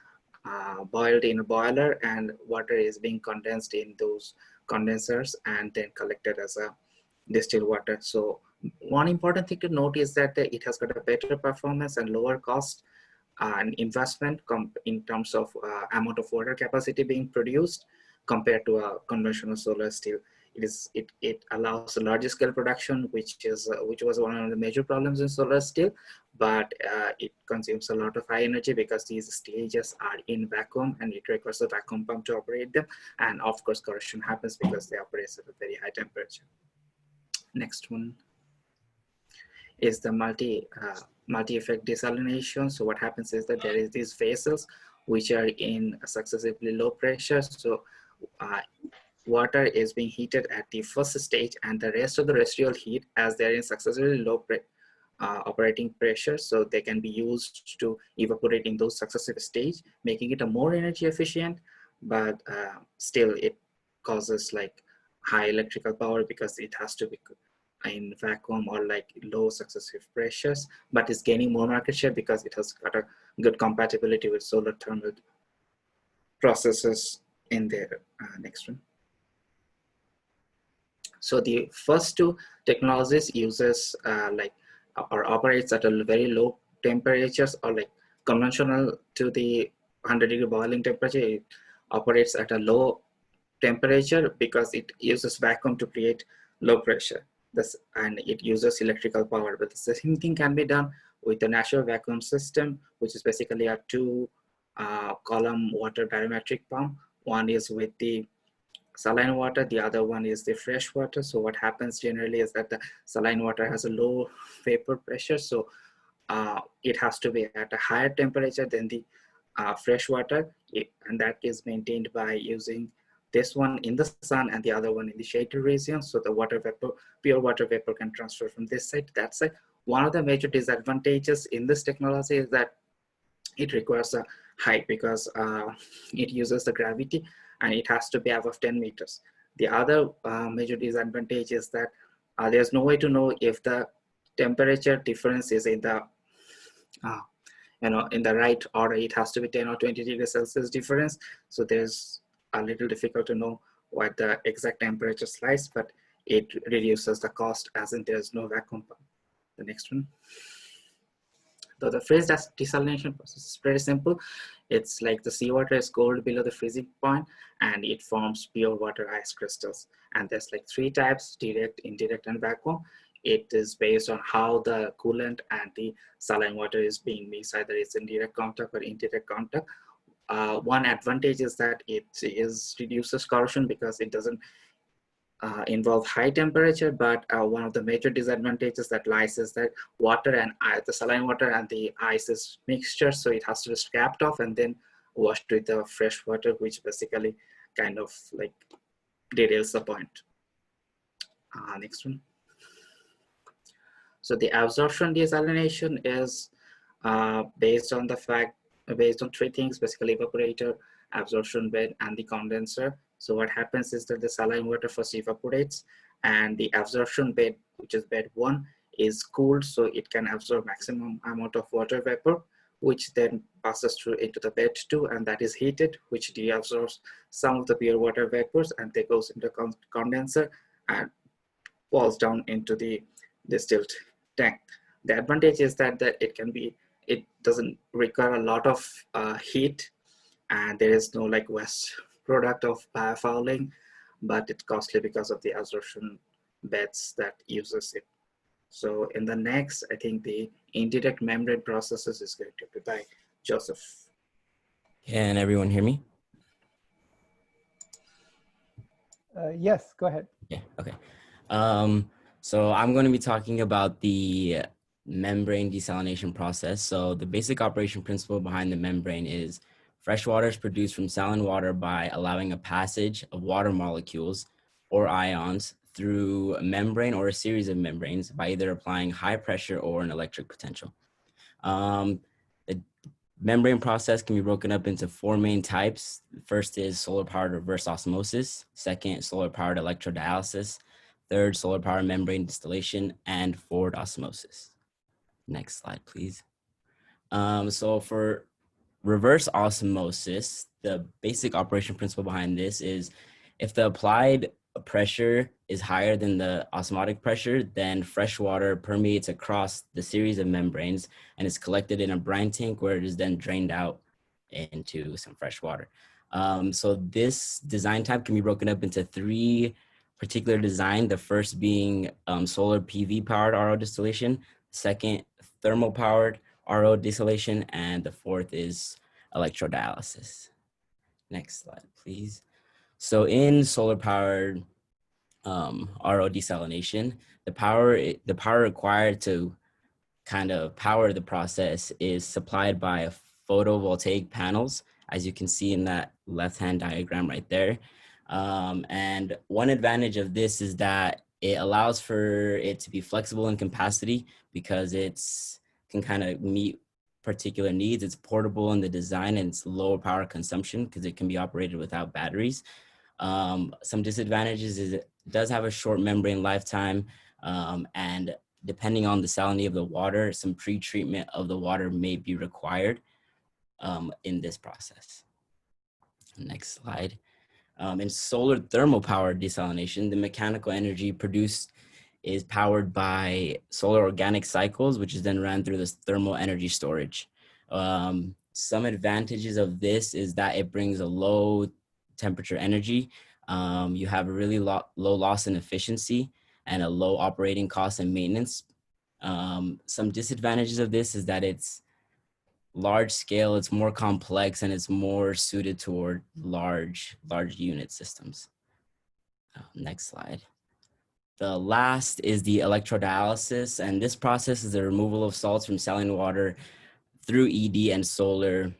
boiled in a boiler, and water is being condensed in those condensers and then collected as a distilled water. So one important thing to note is that it has got a better performance and lower cost and investment in terms of amount of water capacity being produced compared to a conventional solar still. It allows a larger scale production, which was one of the major problems in solar still, but it consumes a lot of high energy because these stages are in vacuum and it requires a vacuum pump to operate them. And of course, corrosion happens because they operate at a very high temperature. Next one is the multi-effect desalination. So what happens is that there is these vessels which are in successively low pressure. So water is being heated at the first stage, and the rest of the residual heat, as they're in successively low operating pressure, so they can be used to evaporate in those successive stages, making it a more energy efficient, but still it causes like high electrical power because it has to be in vacuum or like low successive pressures, but it's gaining more market share because it has got a good compatibility with solar thermal processes in there. Next one. So the first two technologies uses or operates at a very low temperatures, or like conventional to the 100-degree boiling temperature. It operates at a low temperature because it uses vacuum to create low pressure. And it uses electrical power, but the same thing can be done with the natural vacuum system, which is basically a two-column water barometric pump. One is with the saline water, the other one is the fresh water. So what happens generally is that the saline water has a low vapor pressure, so it has to be at a higher temperature than the fresh water, and that is maintained by using this one in the sun and the other one in the shaded region. So the water vapor, pure water vapor, can transfer from this side to that side. One of the major disadvantages in this technology is that it requires a height because it uses the gravity and it has to be above 10 meters. The other major disadvantage is that there's no way to know if the temperature difference is in the in the right order. It has to be 10 or 20 degrees Celsius difference. So there's a little difficult to know what the exact temperature lies, but it reduces the cost as in there's no vacuum pump. The next one. So the phase desalination process is pretty simple. It's like the seawater is cooled below the freezing point and it forms pure water ice crystals. And there's like three types: direct, indirect, and vacuum. It is based on how the coolant and the saline water is being mixed, either it's in direct contact or indirect contact. one advantage is that it reduces corrosion because it doesn't involve high temperature, but one of the major disadvantages that lies is that water and the saline water and the ice is mixture, so it has to be scraped off and then washed with the fresh water, which basically kind of like derails the point. Next one. So the absorption desalination is based on three things, basically evaporator, absorption bed, and the condenser. So what happens is that the saline water first evaporates, and the absorption bed, which is bed 1, is cooled, so it can absorb maximum amount of water vapor, which then passes through into the bed 2, and that is heated, which deabsorbs some of the pure water vapors, and they goes into condenser and falls down into the distilled tank. The advantage is that it doesn't require a lot of heat, and there is no like waste product of biofouling, but it's costly because of the absorption beds that uses it. So in the next, I think the indirect membrane processes is going to be by Joseph. Can everyone hear me? Yes, go ahead. Yeah, okay. So I'm going to be talking about the membrane desalination process. So the basic operation principle behind the membrane is fresh water is produced from saline water by allowing a passage of water molecules or ions through a membrane or a series of membranes by either applying high pressure or an electric potential. The membrane process can be broken up into 4 main types. First is solar-powered reverse osmosis. Second, solar-powered electrodialysis. Third, solar-powered membrane distillation. And forward osmosis. Next slide, please. So for reverse osmosis, the basic operation principle behind this is if the applied pressure is higher than the osmotic pressure, then fresh water permeates across the series of membranes and is collected in a brine tank where it is then drained out into some fresh water. So this design type can be broken up into 3 particular design. The first being solar PV powered RO distillation, second thermal powered RO distillation, and the fourth is electrodialysis. Next slide, please. So in solar powered RO desalination, the power required to kind of power the process is supplied by photovoltaic panels, as you can see in that left-hand diagram right there. And one advantage of this is that it allows for it to be flexible in capacity because it's can kind of meet particular needs. It's portable in the design and it's lower power consumption because it can be operated without batteries. Some disadvantages is it does have a short membrane lifetime, and depending on the salinity of the water, some pre-treatment of the water may be required in this process. Next slide. In solar thermal power desalination, the mechanical energy produced is powered by solar organic cycles, which is then run through this thermal energy storage. Some advantages of this is that it brings a low temperature energy. You have a really low loss in efficiency and a low operating cost and maintenance. Some disadvantages of this is that it's large scale, it's more complex, and it's more suited toward large unit systems. Next slide. The last is the electrodialysis, and this process is the removal of salts from saline water through ED and solar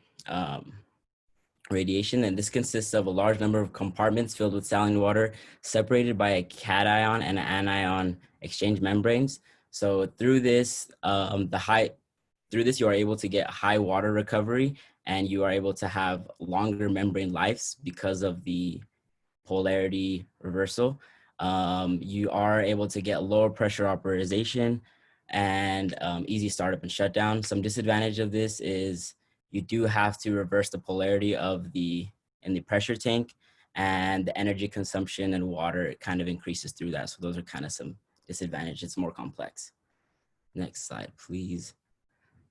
radiation, and this consists of a large number of compartments filled with saline water separated by a cation and an anion exchange membranes. So through this, you are able to get high water recovery, and you are able to have longer membrane lives because of the polarity reversal. You are able to get lower pressure operarization and easy startup and shutdown. Some disadvantage of this is you do have to reverse the polarity in the pressure tank, and the energy consumption and water kind of increases through that. So those are kind of some disadvantages. It's more complex. Next slide, please.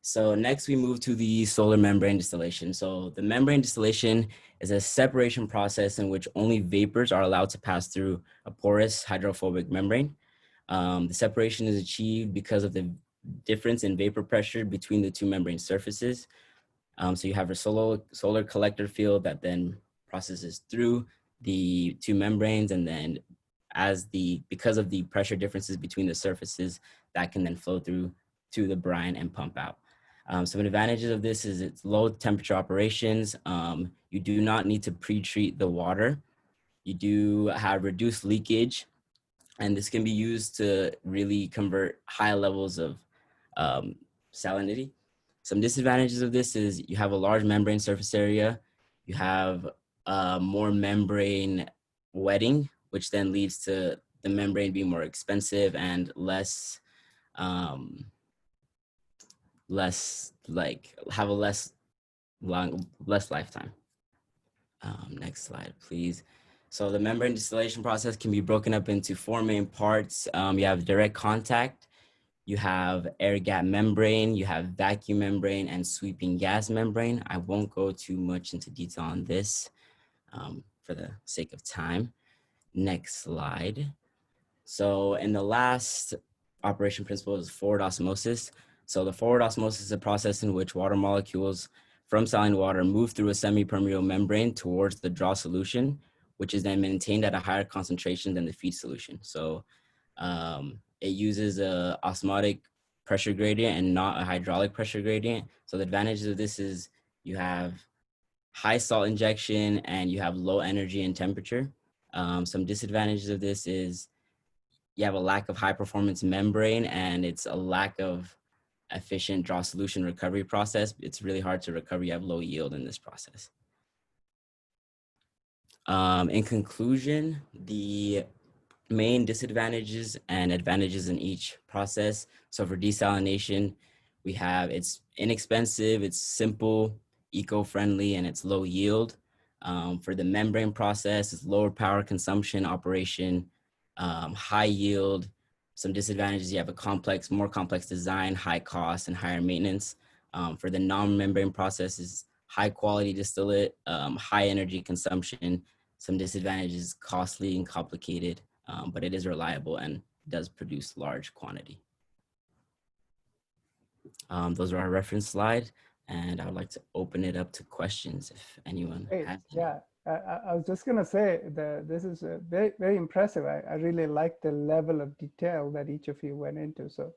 So next we move to the solar membrane distillation. So the membrane distillation is a separation process in which only vapors are allowed to pass through a porous hydrophobic membrane. The separation is achieved because of the difference in vapor pressure between the 2 membrane surfaces. So you have a solar collector field that then processes through the two membranes, and then because of the pressure differences between the surfaces, that can then flow through to the brine and pump out. Some advantages of this is it's low temperature operations. You do not need to pre-treat the water. You do have reduced leakage, and this can be used to really convert high levels of salinity. Some disadvantages of this is you have a large membrane surface area. You have more membrane wetting, which then leads to the membrane being more expensive and less have a less lifetime. Next slide, please. So the membrane distillation process can be broken up into four main parts. You have direct contact, you have air gap membrane, you have vacuum membrane, and sweeping gas membrane. I won't go too much into detail on this for the sake of time. Next slide. So in the last operation principle is forward osmosis. So the forward osmosis is a process in which water molecules from saline water move through a semi-permeable membrane towards the draw solution, which is then maintained at a higher concentration than the feed solution. So it uses a osmotic pressure gradient and not a hydraulic pressure gradient. So the advantages of this is you have high salt injection and you have low energy and temperature. Some disadvantages of this is you have a lack of high performance membrane, and it's a lack of efficient draw solution recovery process. It's really hard to recover. You have low yield in this process. In conclusion, the main disadvantages and advantages in each process. So for desalination, we have it's inexpensive, it's simple, eco-friendly, and it's low yield. For the membrane process, it's lower power consumption operation, high yield. Some disadvantages, you have a more complex design, high cost, and higher maintenance. For the non-membrane processes, high quality distillate, high energy consumption. Some disadvantages, costly and complicated, but it is reliable and does produce large quantity. Those are our reference slide, and I would like to open it up to questions if anyone has any. Yeah, I was just gonna say that this is very, very impressive. I really like the level of detail that each of you went into. So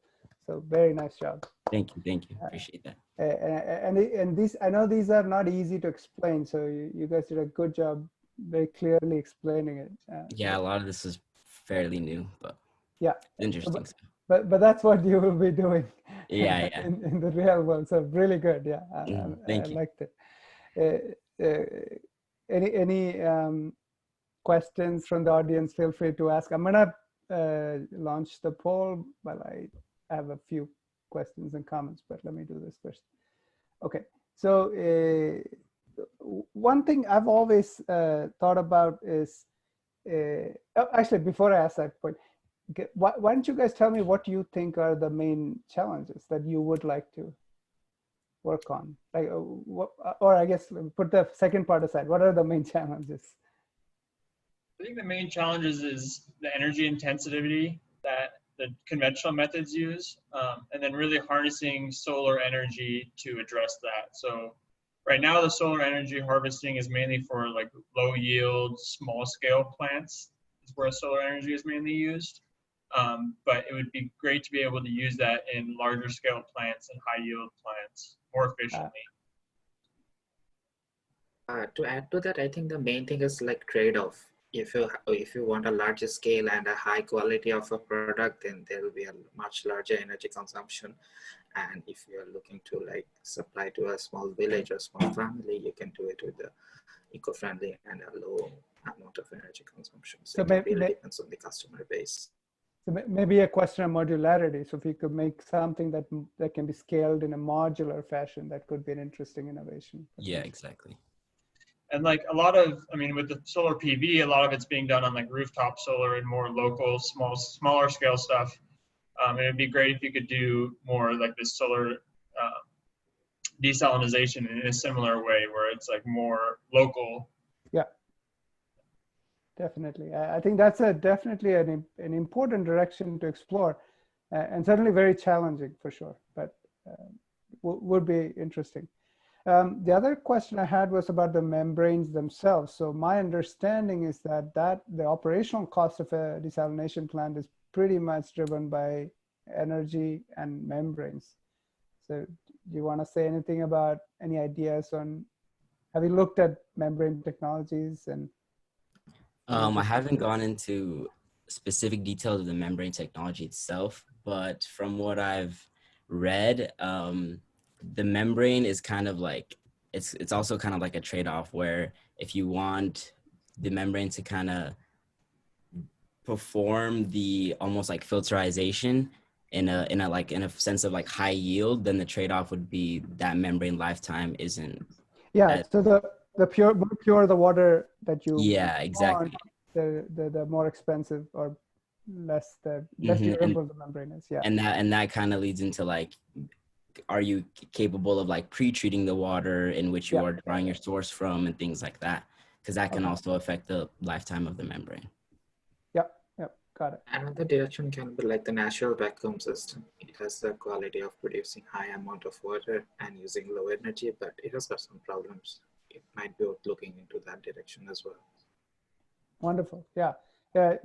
very nice job. Thank you, appreciate that. And these, I know these are not easy to explain, so you guys did a good job very clearly explaining it. Yeah, a lot of this is fairly new, but yeah, interesting. But that's what you will be doing. Yeah. in the real world. So really good. Yeah, Thank I you. liked it. Any questions from the audience? Feel free to ask. I'm gonna launch the poll, but I have a few questions and comments. But let me do this first. Okay. So one thing I've always thought about is actually before I ask that point. Why don't you guys tell me what you think are the main challenges that you would like to work on? Like, or I guess put the second part aside. What are the main challenges? I think the main challenges is the energy intensity that the conventional methods use, and then really harnessing solar energy to address that. So right now, the solar energy harvesting is mainly for like low yield, small scale plants. Is where solar energy is mainly used. But it would be great to be able to use that in larger scale plants and high yield plants more efficiently. To add to that, I think the main thing is like trade-off. If you want a larger scale and a high quality of a product, then there will be a much larger energy consumption. And if you are looking to like supply to a small village or small family, you can do it with the eco-friendly and a low amount of energy consumption. So it really depends on the customer base. So maybe a question of modularity. So if you could make something that can be scaled in a modular fashion, that could be an interesting innovation. Yeah, exactly. And like a lot of, I mean, with the solar PV, a lot of it's being done on like rooftop solar and more local, smaller scale stuff. It would be great if you could do more like this solar desalination in a similar way, where it's like more local. Yeah, definitely. I think that's definitely an important direction to explore, and certainly very challenging for sure, but would be interesting. The other question I had was about the membranes themselves. So my understanding is that the operational cost of a desalination plant is pretty much driven by energy and membranes. So do you want to say anything about any ideas on, have you looked at membrane technologies? And I haven't gone into specific details of the membrane technology itself, but from what I've read, the membrane is kind of like, it's also kind of like a trade-off where if you want the membrane to kind of perform the almost like filterization in a sense of like high yield, then the trade-off would be that membrane lifetime isn't. Yeah, so the more pure the water that you exactly. the more expensive or less durable the membrane is. Yeah. And that kind of leads into like, are you capable of like pre-treating the water in which you are drawing your source from and things like that? Because that can also affect the lifetime of the membrane. Yep, got it. Another direction can be like the natural vacuum system. It has the quality of producing high amount of water and using low energy, but it has got some problems. It might be worth looking into that direction as well. Wonderful. Yeah,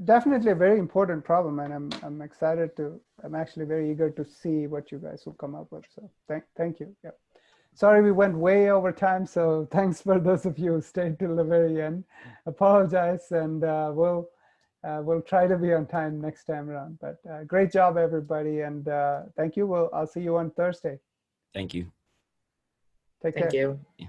definitely a very important problem, and I'm excited to. I'm actually very eager to see what you guys will come up with. So thank you. Yeah. Sorry we went way over time, so thanks for those of you who stayed till the very end. Apologize, and we'll try to be on time next time around. But great job, everybody, and thank you. I'll see you on Thursday. Thank you. Take care. Thank you. Yeah.